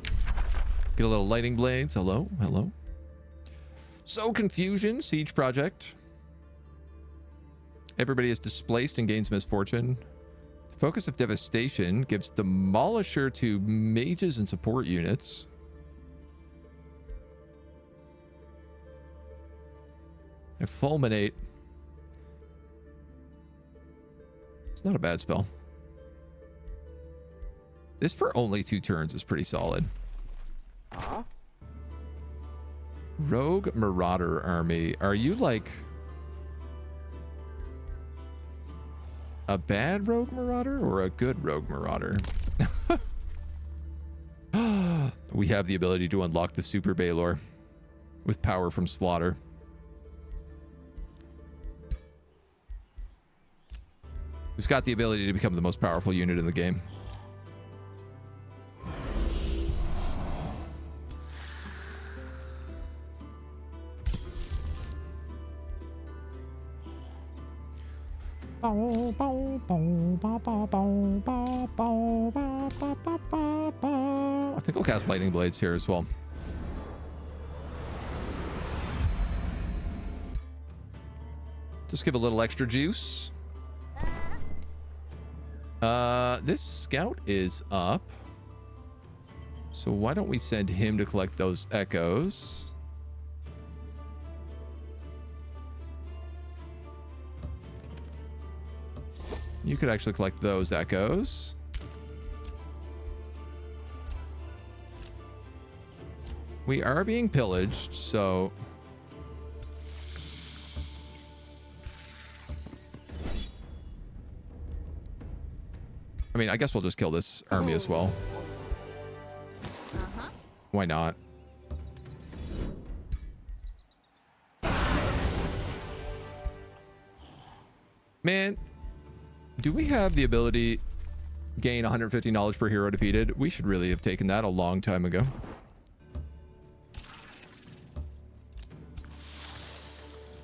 Get a little lightning blades. Hello, hello. So confusion, siege project. Everybody is displaced and gains misfortune. Focus of devastation gives demolisher to mages and support units. And fulminate. It's not a bad spell. This for only 2 turns is pretty solid. Rogue Marauder Army. Are you like a bad Rogue Marauder or a good Rogue Marauder? We have the ability to unlock the Super Baylor with power from Slaughter. Who's got the ability to become the most powerful unit in the game. I think I'll cast Lightning Blades here as well. Just give a little extra juice. This scout is up. So why don't we send him to collect those echoes? You could actually collect those echoes. We are being pillaged, so... I mean, I guess we'll just kill this army as well. Why not? Man, do we have the ability gain 150 knowledge per hero defeated? We should really have taken that a long time ago.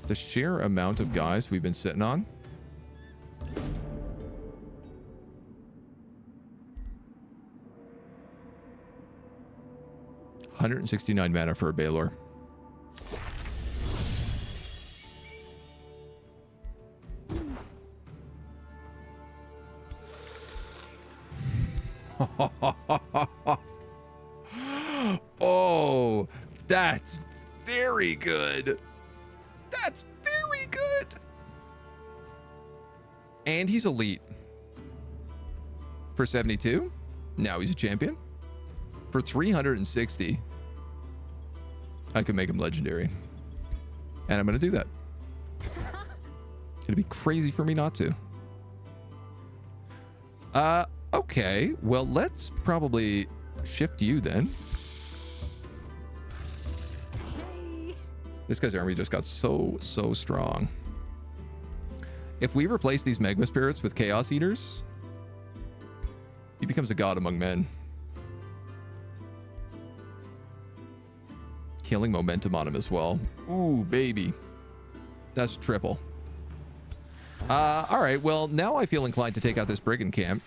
The sheer amount of guys we've been sitting on. $169 mana for a Baylor. Oh, that's very good. That's very good. And he's elite. For 72. Now he's a champion. For 360. I could make him legendary. And I'm going to do that. It'd be crazy for me not to. Okay. Well, let's probably shift you then. Hey. This guy's army just got so strong. If we replace these Magma Spirits with Chaos Eaters, he becomes a god among men. Killing momentum on him as well. Ooh, baby. That's triple. All right. Well, now I feel inclined to take out this brigand camp.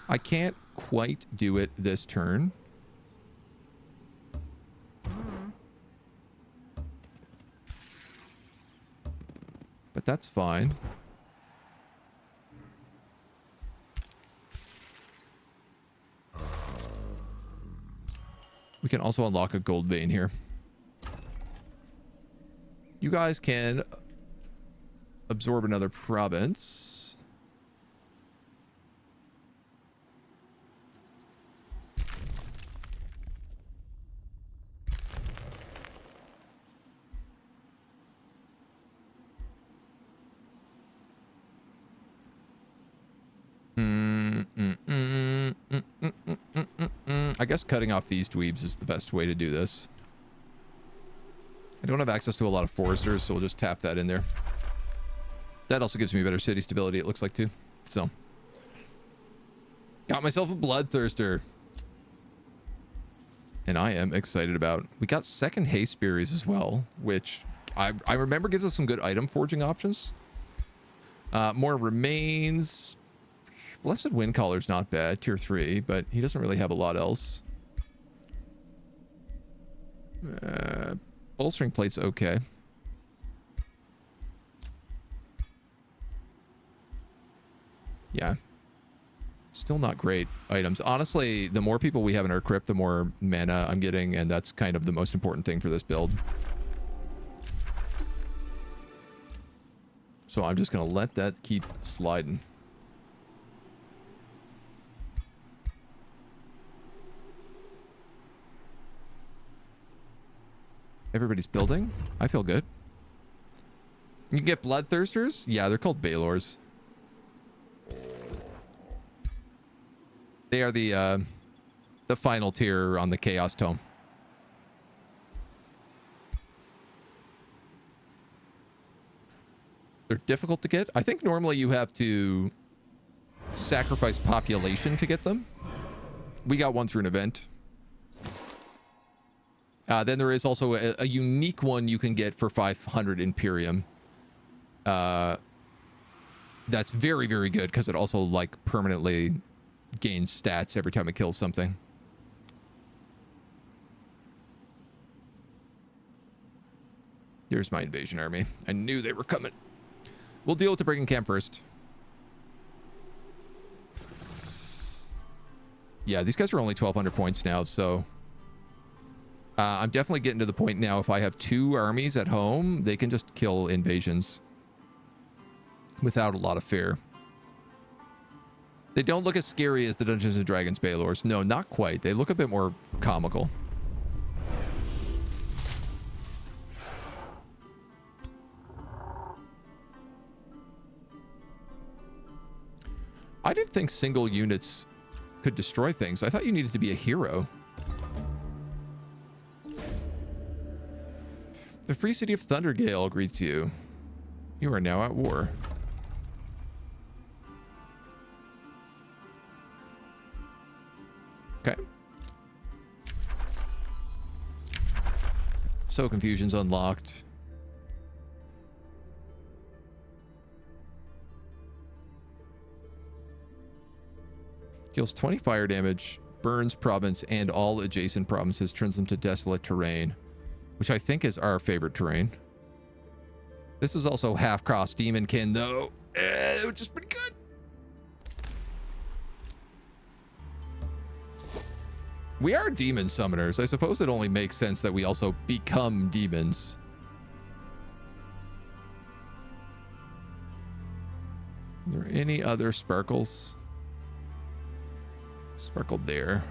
I can't quite do it this turn. But that's fine. We can also unlock a gold vein here. You guys can absorb another province. I guess cutting off these dweebs is the best way to do this. I don't have access to a lot of foresters, so we'll just tap that in there. That also gives me better city stability, it looks like, too. So. Got myself a bloodthirster. And I am excited about. We got second haste berries as well, which I remember gives us some good item forging options. More remains. Blessed Wind Collar's not bad, tier 3, but he doesn't really have a lot else. Bolstering plate's okay. Yeah. Still not great items. Honestly, the more people we have in our crypt, the more mana I'm getting, and that's kind of the most important thing for this build. So I'm just going to let that keep sliding. Everybody's building. I feel good. You can get bloodthirsters? Yeah, they're called Balors. They are the final tier on the Chaos Tome. They're difficult to get. I think normally you have to sacrifice population to get them. We got one through an event. Then there is also a unique one you can get for 500 Imperium. That's very, very good because it also like permanently gains stats every time it kills something. Here's my invasion army. I knew they were coming. We'll deal with the Brigand Camp first. Yeah, these guys are only 1,200 points now, so... I'm definitely getting to the point now, if I have 2 armies at home, they can just kill invasions. Without a lot of fear. They don't look as scary as the Dungeons & Dragons Balors. No, not quite. They look a bit more comical. I didn't think single units could destroy things. I thought you needed to be a hero. The free city of Thundergale greets you. You are now at war. Okay. So confusion's unlocked. Deals 20 fire damage, burns province and all adjacent provinces, turns them to desolate terrain, which I think is our favorite terrain. This is also half-cross demonkin, though, which is pretty good. We are demon summoners. I suppose it only makes sense that we also become demons. Are there any other sparkles? Sparkled there.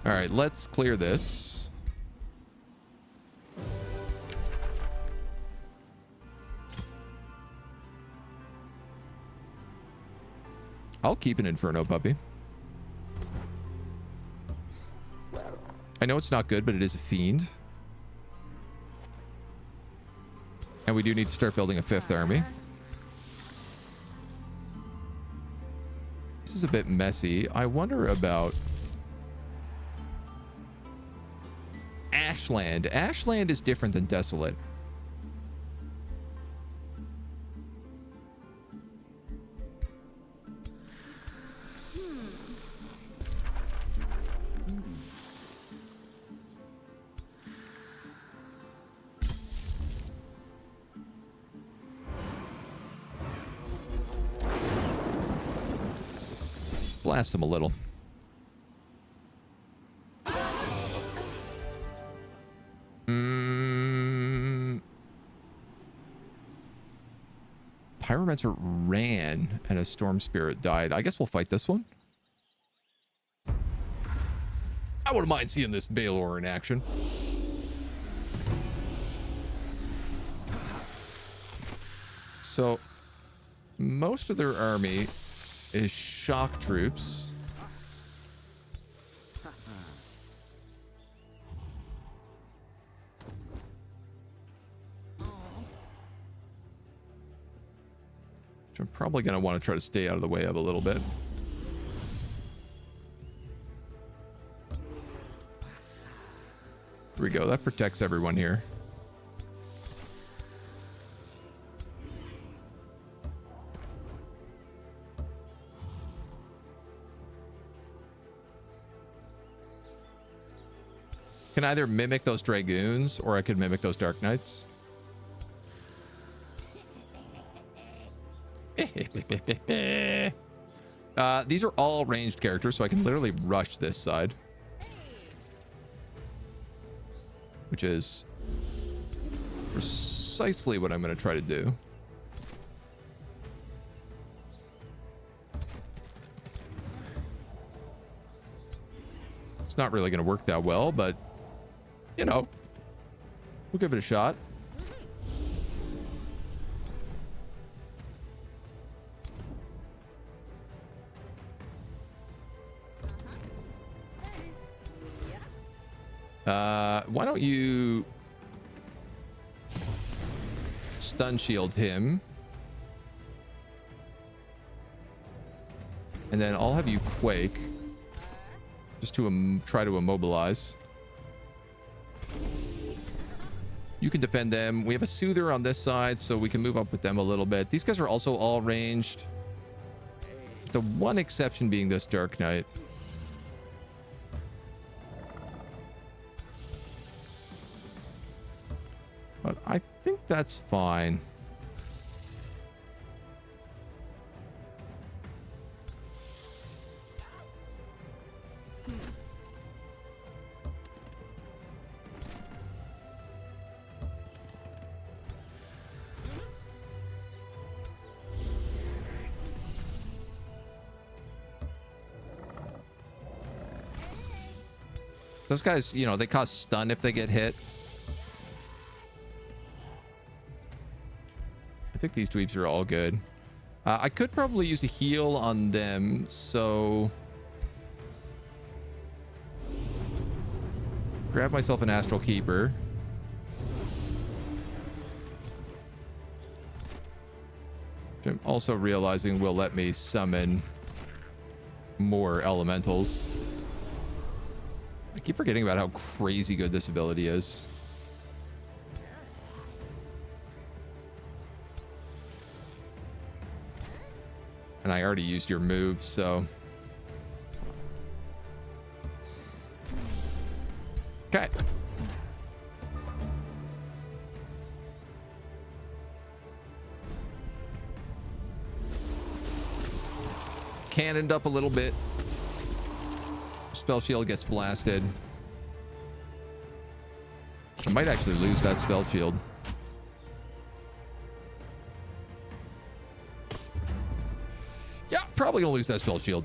All right, let's clear this. I'll keep an Inferno puppy. I know it's not good, but it is a fiend. And we do need to start building a 5th army. This is a bit messy. I wonder about Ashland. Ashland is different than Desolate. Blast them a little. Pyromancer ran and a Storm Spirit died. I guess we'll fight this one. I wouldn't mind seeing this Balor in action. So, most of their army is shock troops. Which I'm probably going to want to try to stay out of the way of a little bit. Here we go. That protects everyone here. Can either mimic those Dragoons or I could mimic those Dark Knights. These are all ranged characters, so I can literally rush this side. Which is precisely what I'm going to try to do. It's not really going to work that well, but, you know, we'll give it a shot. Why don't you stun shield him? And then I'll have you quake just to try to immobilize. You can defend them. We have a soother on this side, so we can move up with them a little bit. These guys are also all ranged. The one exception being this Dark Knight. But I think that's fine. Those guys, you know, they cause stun if they get hit. I think these dweebs are all good. I could probably use a heal on them, so... grab myself an Astral Keeper. Which I'm also realizing will let me summon more elementals. I keep forgetting about how crazy good this ability is. And I already used your move, so... okay. Cannoned up a little bit. Spell shield gets blasted. I might actually lose that spell shield. Yeah, probably gonna lose that spell shield.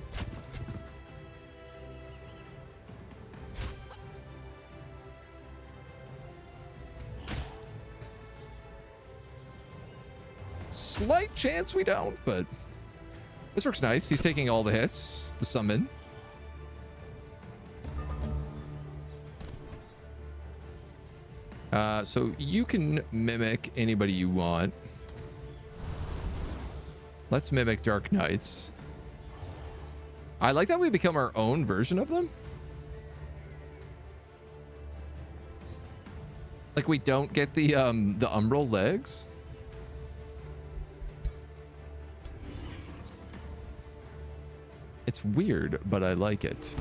Slight chance we don't, but this works nice. He's taking all the hits. The summon. So you can mimic anybody you want. Let's mimic Dark Knights. I like that we become our own version of them. Like we don't get the Umbral legs. It's weird, but I like it.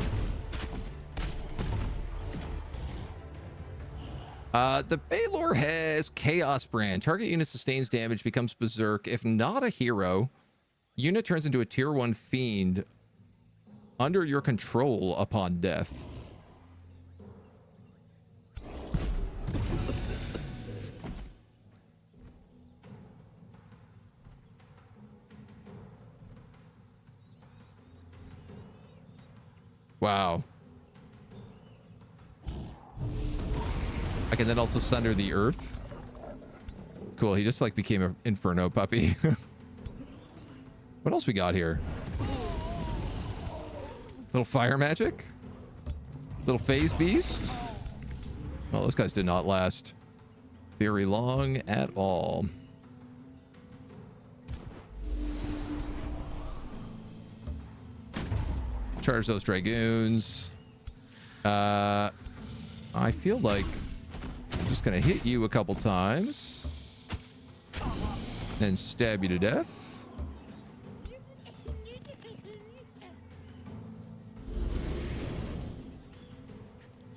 The Baylor has Chaos Brand. Target unit sustains damage, becomes Berserk. If not a hero, unit turns into a tier 1 fiend under your control upon death. Wow. I can then also sunder the earth. Cool, he just like became an Inferno puppy. What else we got here? Little fire magic. Little phase beast. Well, those guys did not last very long at all. Charge those dragoons. I feel like I'm just gonna hit you a couple times. Then stab you to death.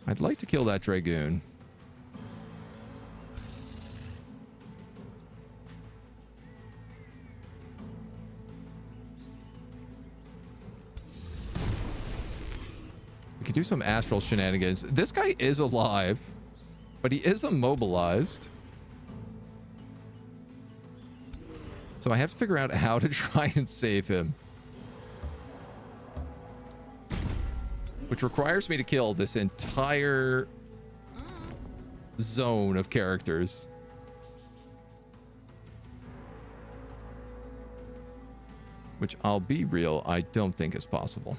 I'd like to kill that dragoon. We could do some astral shenanigans. This guy is alive, but he is immobilized. So I have to figure out how to try and save him. Which requires me to kill this entire zone of characters. Which, I'll be real, I don't think is possible.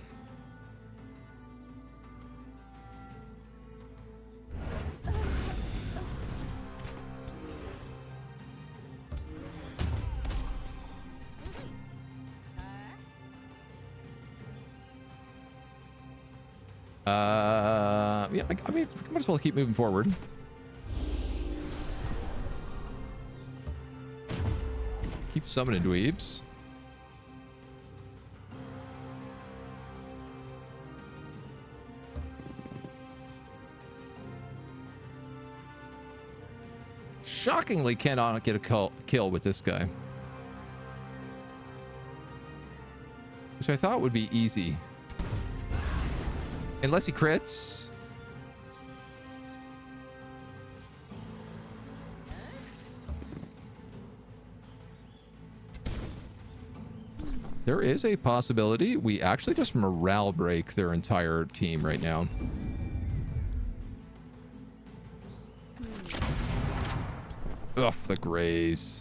Yeah, I mean, we might as well keep moving forward. Keep summoning dweebs. Shockingly cannot get a kill with this guy. Which I thought would be easy. Unless he crits. There is a possibility we actually just morale break their entire team right now. Ugh, the Greys.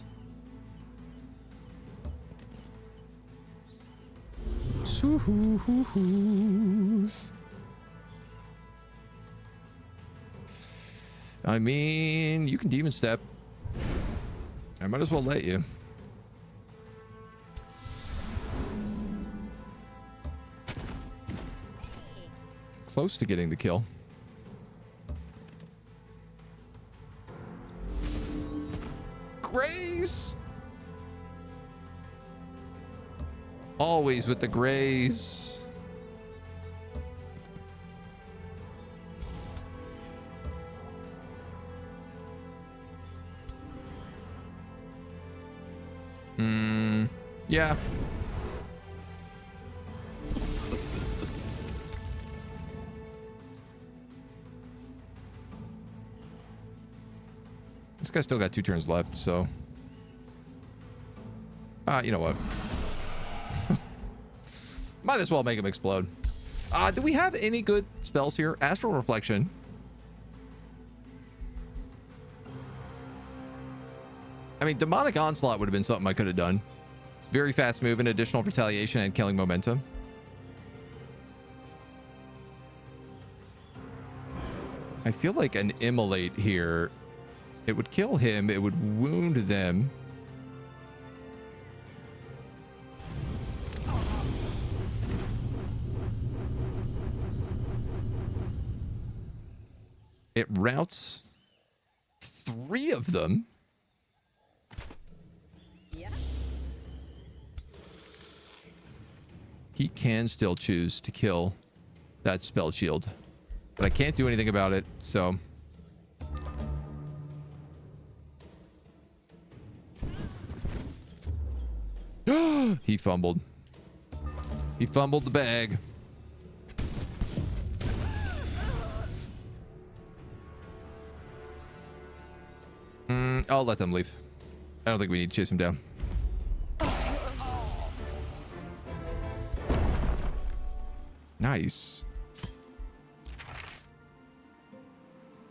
I mean, you can demon step. I might as well let you. Close to getting the kill. Greys! Always with the Greys. Yeah. This guy's still got 2 turns left, so... you know what? Might as well make him explode. Do we have any good spells here? Astral Reflection. I mean, Demonic Onslaught would have been something I could have done. Very fast move and additional retaliation and killing momentum. I feel like an Immolate here... It would kill him. It would wound them. It routes 3 of them. Yeah. He can still choose to kill that spell shield. But I can't do anything about it, so... He fumbled. He fumbled the bag. I'll let them leave. I don't think we need to chase him down. Nice.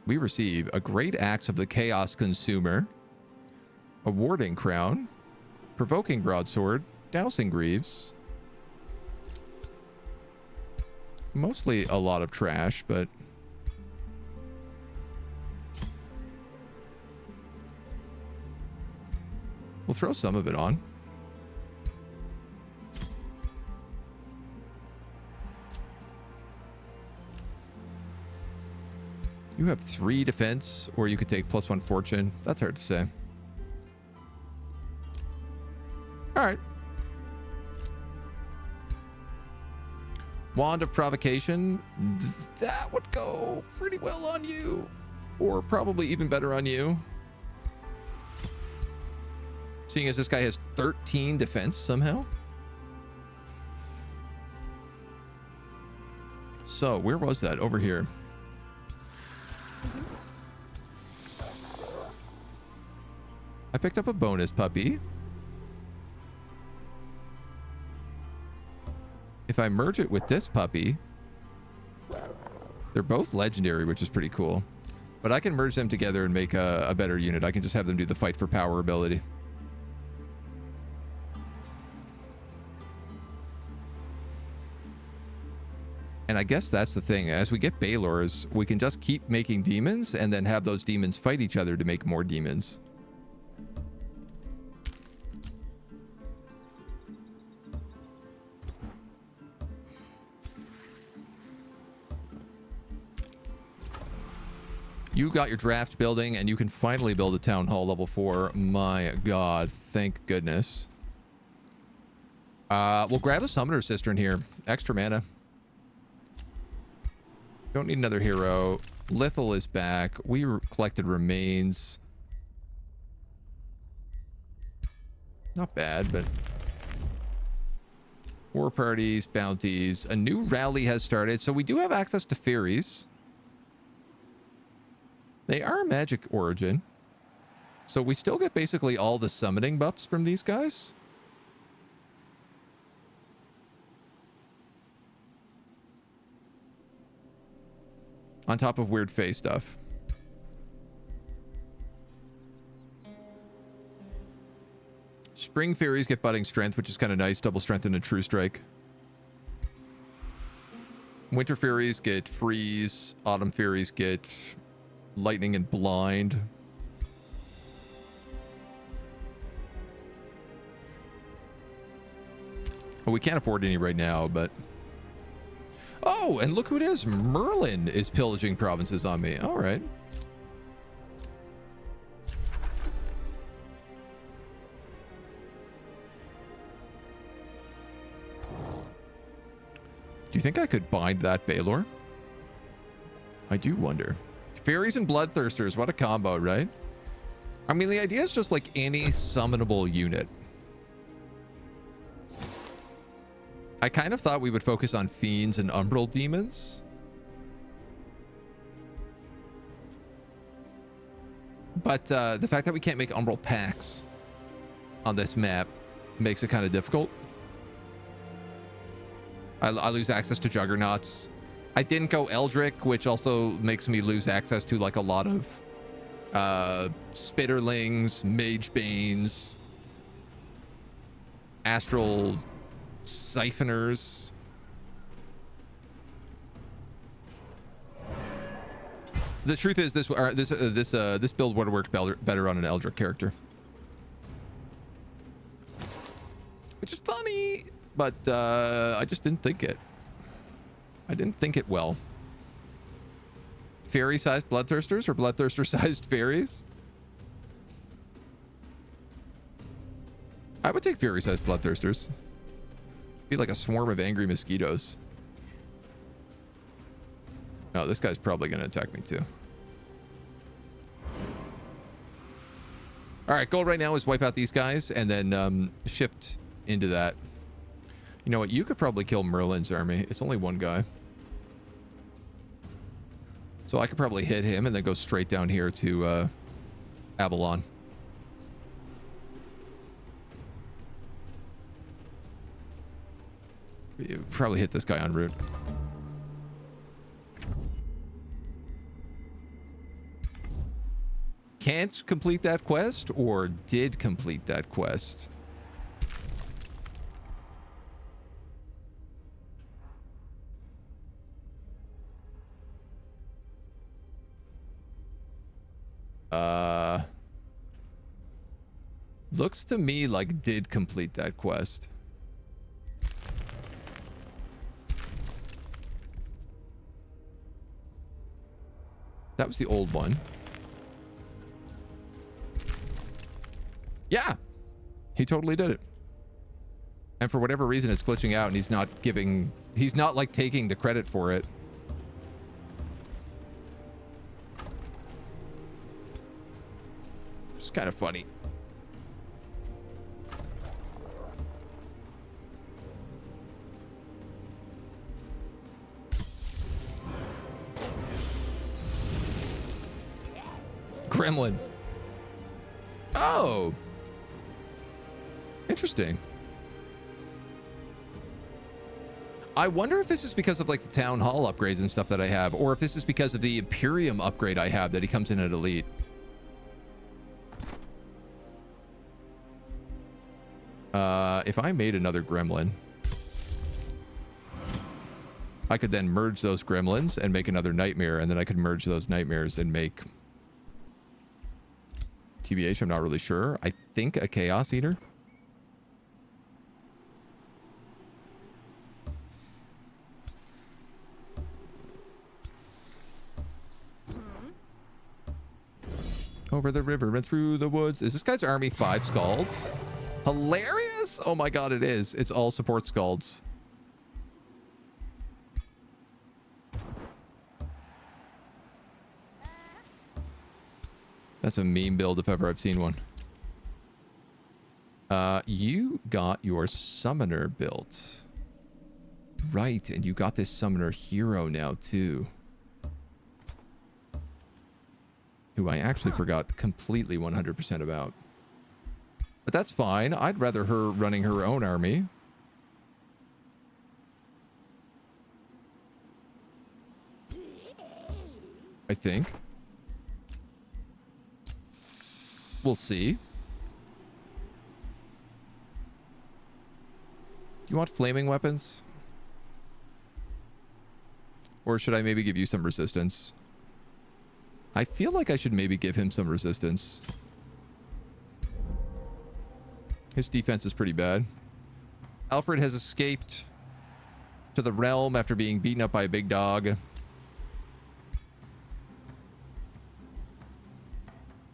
We receive a great axe of the Chaos Consumer, a warding crown, provoking broadsword, dousing greaves, Mostly a lot of trash, but we'll throw some of it on. You have 3 defense, or you could take +1 fortune. That's hard to say. All right. Wand of Provocation. That would go pretty well on you. Or probably even better on you. Seeing as this guy has 13 defense somehow. So, where was that? Over here. I picked up a bonus puppy. If I merge it with this puppy, they're both legendary, which is pretty cool. But I can merge them together and make a better unit. I can just have them do the fight for power ability. And I guess that's the thing. As we get Baylors, we can just keep making demons and then have those demons fight each other to make more demons. You got your draft building, and you can finally build a town hall level 4. My god, thank goodness. We'll grab a summoner cistern here. Extra mana. Don't need another hero. Lithal is back. We collected remains. Not bad, but war parties, bounties. A new rally has started, so we do have access to fairies. They are magic origin. So we still get basically all the summoning buffs from these guys. On top of weird face stuff. Spring fairies get budding strength, which is kind of nice. Double strength and a true strike. Winter fairies get freeze. Autumn fairies get lightning and blind. Well, we can't afford any right now, but... Oh, and look who it is. Merlin is pillaging provinces on me. All right. Do you think I could bind that Baylor? I do wonder. Fairies and Bloodthirsters. What a combo, right? I mean, the idea is just like any summonable unit. I kind of thought we would focus on Fiends and Umbral Demons. But the fact that we can't make Umbral packs on this map makes it kind of difficult. I lose access to Juggernauts. I didn't go Eldritch, which also makes me lose access to like a lot of Spitterlings, Magebanes, Astral Siphoners. The truth is, this build would have worked better on an Eldritch character, which is funny, but I just didn't think it. I didn't think it well. Fairy-sized Bloodthirsters or Bloodthirster-sized fairies? I would take fairy-sized Bloodthirsters. Be like a swarm of angry mosquitoes. Oh, this guy's probably going to attack me too. All right, goal right now is wipe out these guys and then shift into that. You know what? You could probably kill Merlin's army. It's only one guy. So I could probably hit him and then go straight down here to Avalon. You probably hit this guy en route. Can't complete that quest or did complete that quest? Looks to me like did complete that quest. That was the old one. Yeah, he totally did it. And for whatever reason, it's glitching out and he's not like taking the credit for it. It's kind of funny. Gremlin. Oh. Interesting. I wonder if this is because of like the town hall upgrades and stuff that I have, or if this is because of the Imperium upgrade I have that he comes in at Elite. If I made another gremlin, I could then merge those gremlins and make another nightmare, and then I could merge those nightmares and make TBH, I'm not really sure. I think a Chaos Eater. Over the river and through the woods. Is this guy's army 5 Scalds? Hilarious! Oh my god, it is. It's all support Scalds. That's a meme build if ever I've seen one. You got your summoner built. Right, and you got this summoner hero now too. Who I actually forgot completely 100% about. But that's fine. I'd rather her running her own army. I think. We'll see. You want flaming weapons? Or should I maybe give you some resistance? I feel like I should maybe give him some resistance. His defense is pretty bad. Alfred has escaped to the realm after being beaten up by a big dog.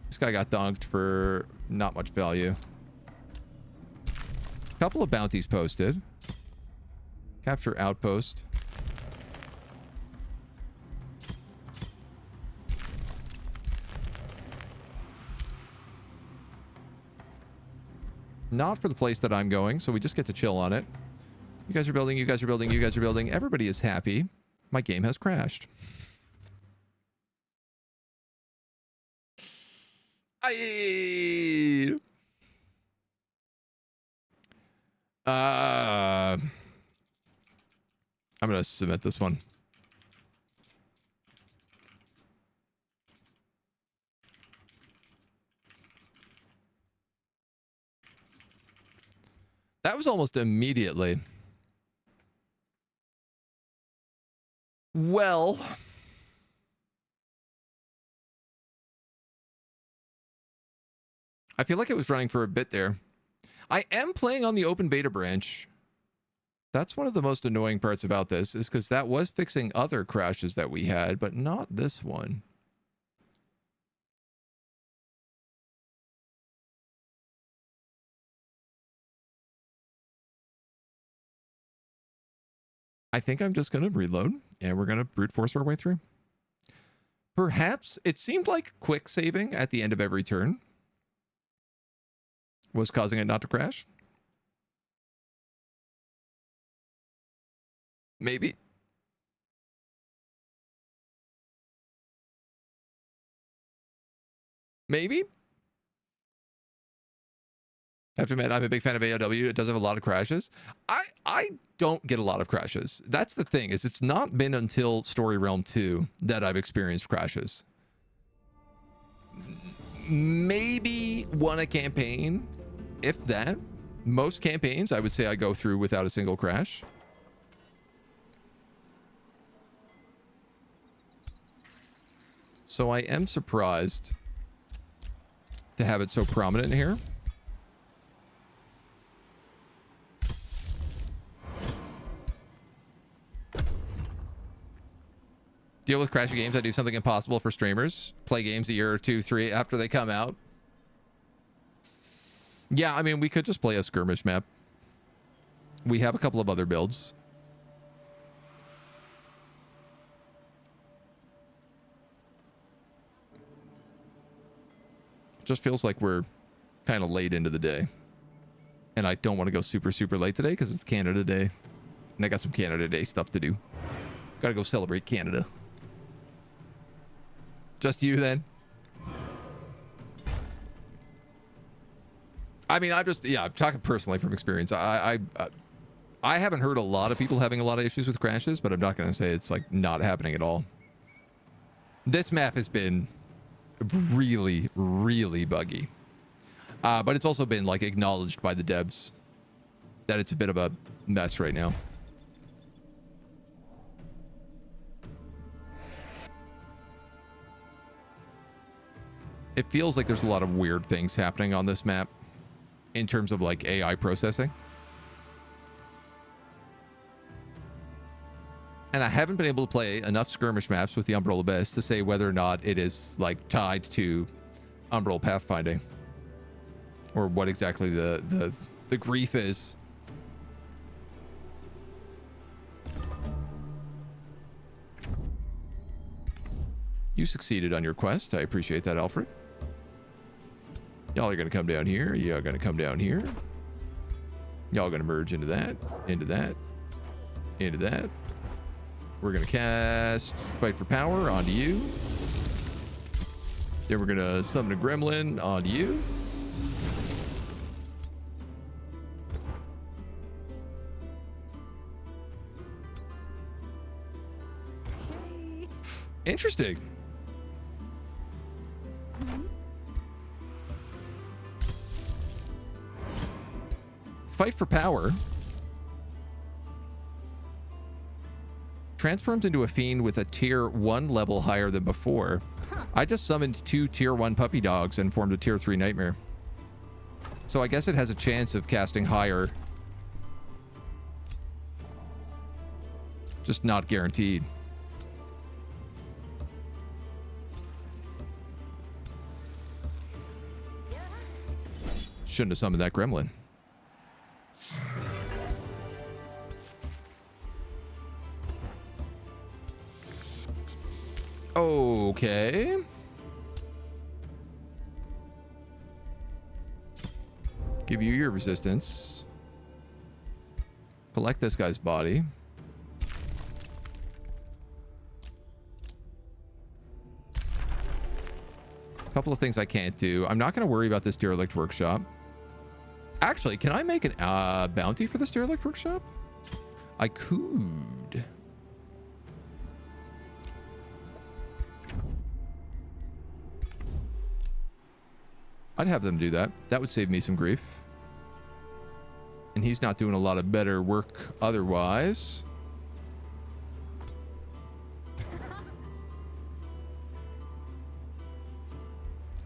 This guy got donked for not much value. Couple of bounties posted. Capture outpost. Not for the place that I'm going, so we just get to chill on it. You guys are building, you guys are building, you guys are building. Everybody is happy. My game has crashed. I'm gonna submit this one. That was almost immediately. Well, I feel like it was running for a bit there. I am playing on the open beta branch. That's one of the most annoying parts about this, is because that was fixing other crashes that we had, but not this one. I think I'm just going to reload, and we're going to brute force our way through. Perhaps it seemed like quick saving at the end of every turn was causing it not to crash. Maybe. Maybe. I have to admit, I'm a big fan of AOW. It does have a lot of crashes. I don't get a lot of crashes. That's the thing, is it's not been until Story Realm 2 that I've experienced crashes. Maybe one a campaign, if that. Most campaigns, I would say I go through without a single crash. So I am surprised to have it so prominent here. Deal with crashy games. I do something impossible for streamers. Play games a year or 2, 3 after they come out. Yeah, I mean, we could just play a skirmish map. We have a couple of other builds. Just feels like we're kind of late into the day. And I don't want to go super, super late today because it's Canada Day. And I got some Canada Day stuff to do. Gotta go celebrate Canada. Just you then? I mean, I'm talking personally from experience. I haven't heard a lot of people having a lot of issues with crashes, but I'm not going to say it's like not happening at all. This map has been really, really buggy. But it's also been like acknowledged by the devs that it's a bit of a mess right now. It feels like there's a lot of weird things happening on this map in terms of like AI processing. And I haven't been able to play enough skirmish maps with the Umbral Abyss to say whether or not it is like tied to Umbral pathfinding or what exactly the grief is. You succeeded on your quest. I appreciate that, Alfred. Y'all are going to come down here. Y'all going to come down here. Y'all going to merge into that, into that, into that. We're going to cast Fight for Power onto you. Then we're going to summon a gremlin onto you. Hey. Interesting. Fight for Power transforms into a fiend with a tier 1 level higher than before. I just summoned 2 tier 1 puppy dogs and formed a tier 3 nightmare. So I guess it has a chance of casting higher. Just not guaranteed. Shouldn't have summoned that gremlin. Okay. Give you your resistance. Collect this guy's body. A couple of things I can't do. I'm not going to worry about this derelict workshop. Actually, can I make an bounty for this derelict workshop? I could. I'd have them do that. That would save me some grief. And he's not doing a lot of better work otherwise.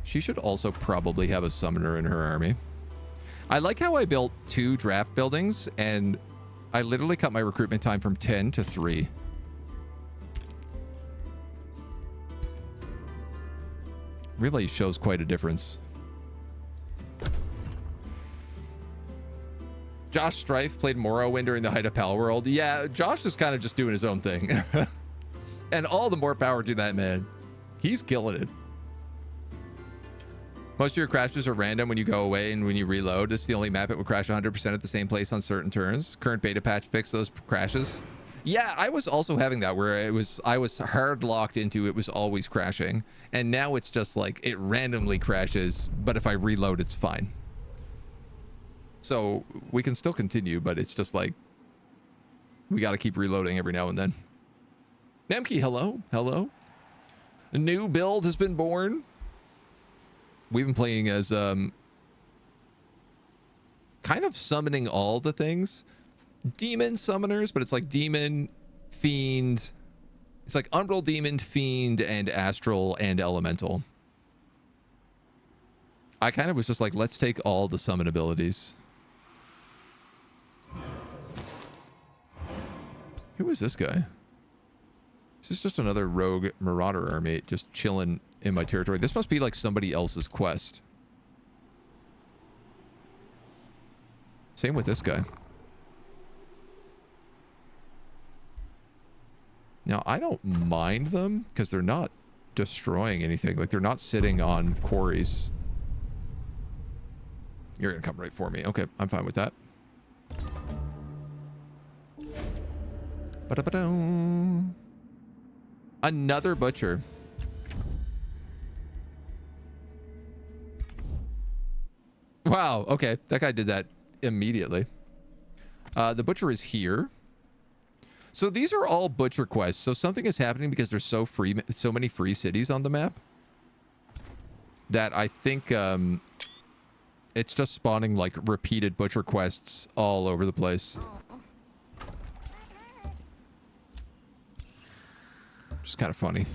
She should also probably have a summoner in her army. I like how I built 2 draft buildings and I literally cut my recruitment time from 10 to 3. Really shows quite a difference. Josh Strife played Morrowind during the height of Pal World. Yeah, Josh is kind of just doing his own thing. And all the more power to that man. He's killing it. Most of your crashes are random when you go away and when you reload. This is the only map it will crash 100% at the same place on certain turns. Current beta patch fixed those crashes. Yeah, I was also having that where I was hard locked into it was always crashing. And now it's just like it randomly crashes, but if I reload, it's fine. So we can still continue, but it's just like we got to keep reloading every now and then. Nemke, hello. Hello. A new build has been born. We've been playing as kind of summoning all the things. Demon summoners, but it's like demon, fiend. It's like Umbral, demon, fiend, and astral and elemental. I kind of was just like, let's take all the summon abilities. Who is this guy? This is just another rogue marauder army just chilling in my territory. This must be like somebody else's quest. Same with this guy. Now, I don't mind them because they're not destroying anything. Like, they're not sitting on quarries. You're going to come right for me. Okay, I'm fine with that. Ba-da-ba-da. Another butcher. Wow, okay. That guy did that immediately. The butcher is here. So these are all butcher quests. So something is happening because there's so many free cities on the map that I think it's just spawning like repeated butcher quests all over the place. Just kind of funny.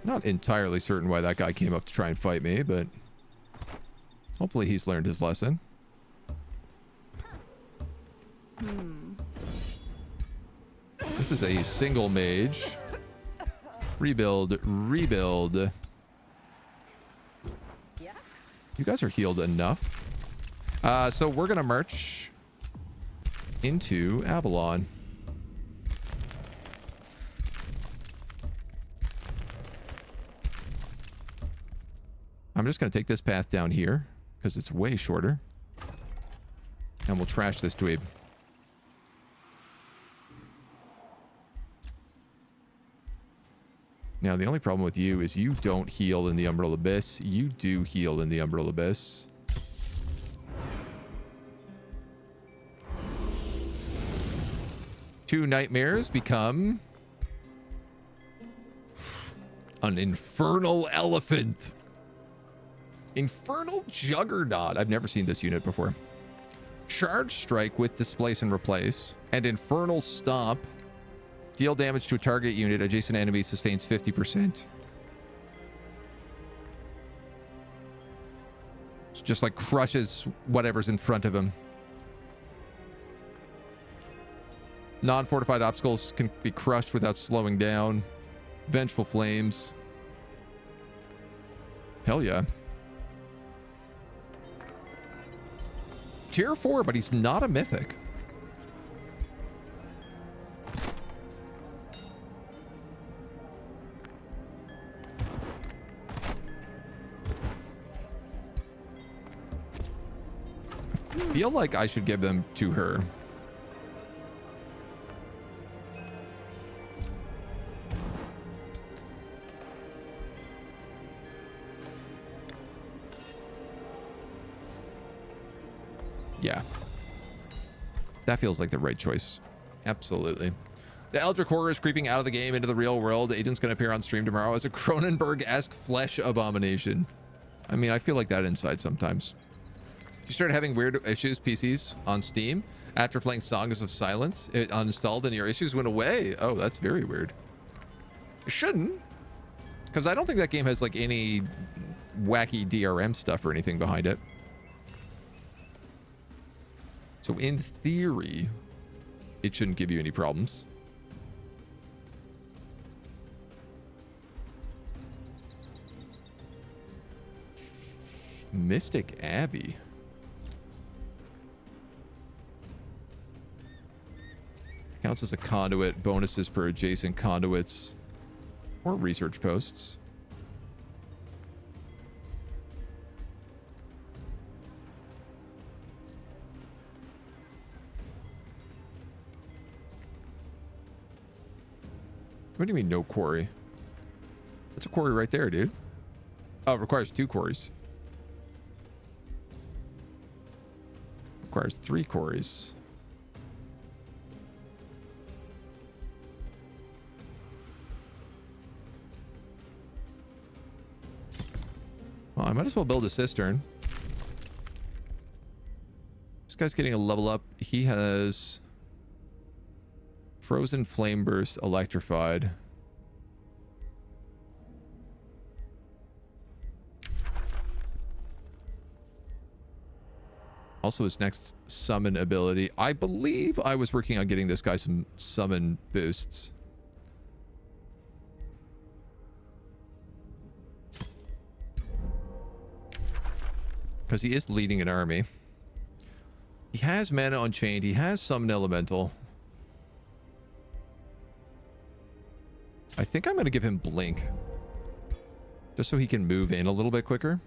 Not entirely certain why that guy came up to try and fight me, but hopefully he's learned his lesson. This is a single mage. Rebuild, rebuild. You guys are healed enough. So we're going to march into Avalon. I'm just going to take this path down here because it's way shorter. And we'll trash this dweeb. Now, the only problem with you is you don't heal in the Umbral Abyss. You do heal in the Umbral Abyss. Two nightmares become an infernal elephant. Infernal Juggernaut. I've never seen this unit before. Charge strike with displace and replace. And infernal stomp. Deal damage to a target unit. Adjacent enemy sustains 50%. It's just like crushes whatever's in front of him. Non-fortified obstacles can be crushed without slowing down. Vengeful flames. Hell yeah. Tier 4, but he's not a mythic. I feel like I should give them to her. Yeah. That feels like the right choice. Absolutely. The Eldritch Horror is creeping out of the game into the real world. Agent's going to appear on stream tomorrow as a Cronenberg-esque flesh abomination. I mean, I feel like that inside sometimes. You started having weird issues, PCs, on Steam after playing Songs of Silence. It uninstalled and your issues went away. Oh, that's very weird. It shouldn't. Because I don't think that game has, like, any wacky DRM stuff or anything behind it. So in theory, it shouldn't give you any problems. Mystic Abbey. Counts as a conduit. Bonuses per adjacent conduits or research posts. What do you mean no quarry? That's a quarry right there, dude. Oh, it requires 2 quarries. Requires 3 quarries. Well, I might as well build a cistern. This guy's getting a level up. He has Frozen Flame Burst, Electrified. Also, his next summon ability. I believe I was working on getting this guy some summon boosts. Because he is leading an army. He has Mana Unchained. He has Summon Elemental. I think I'm going to give him Blink. Just so he can move in a little bit quicker.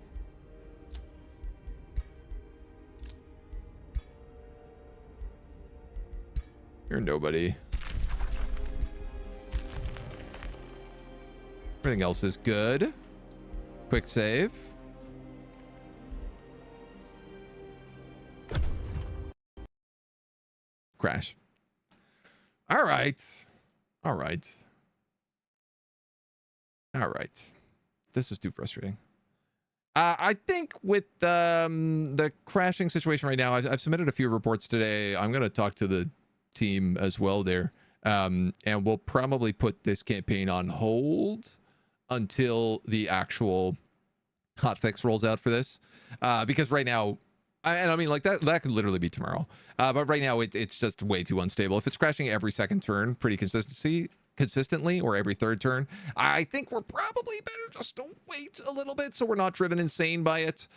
You're nobody. Everything else is good. Quick save. Crash. All right. All right. All right. This is too frustrating. I think with the crashing situation right now, I've submitted a few reports today. I'm going to talk to the team as well there. And we'll probably put this campaign on hold until the actual hotfix rolls out for this. Because right now, and I mean, like that could literally be tomorrow. But right now, it's just way too unstable. If it's crashing every second turn pretty consistently, or every third turn, I think we're probably better just to wait a little bit so we're not driven insane by it.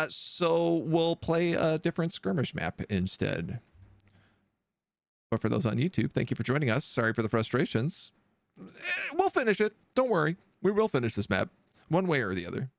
So we'll play a different skirmish map instead. But for those on YouTube, thank you for joining us. Sorry for the frustrations. We'll finish it. Don't worry. We will finish this map one way or the other.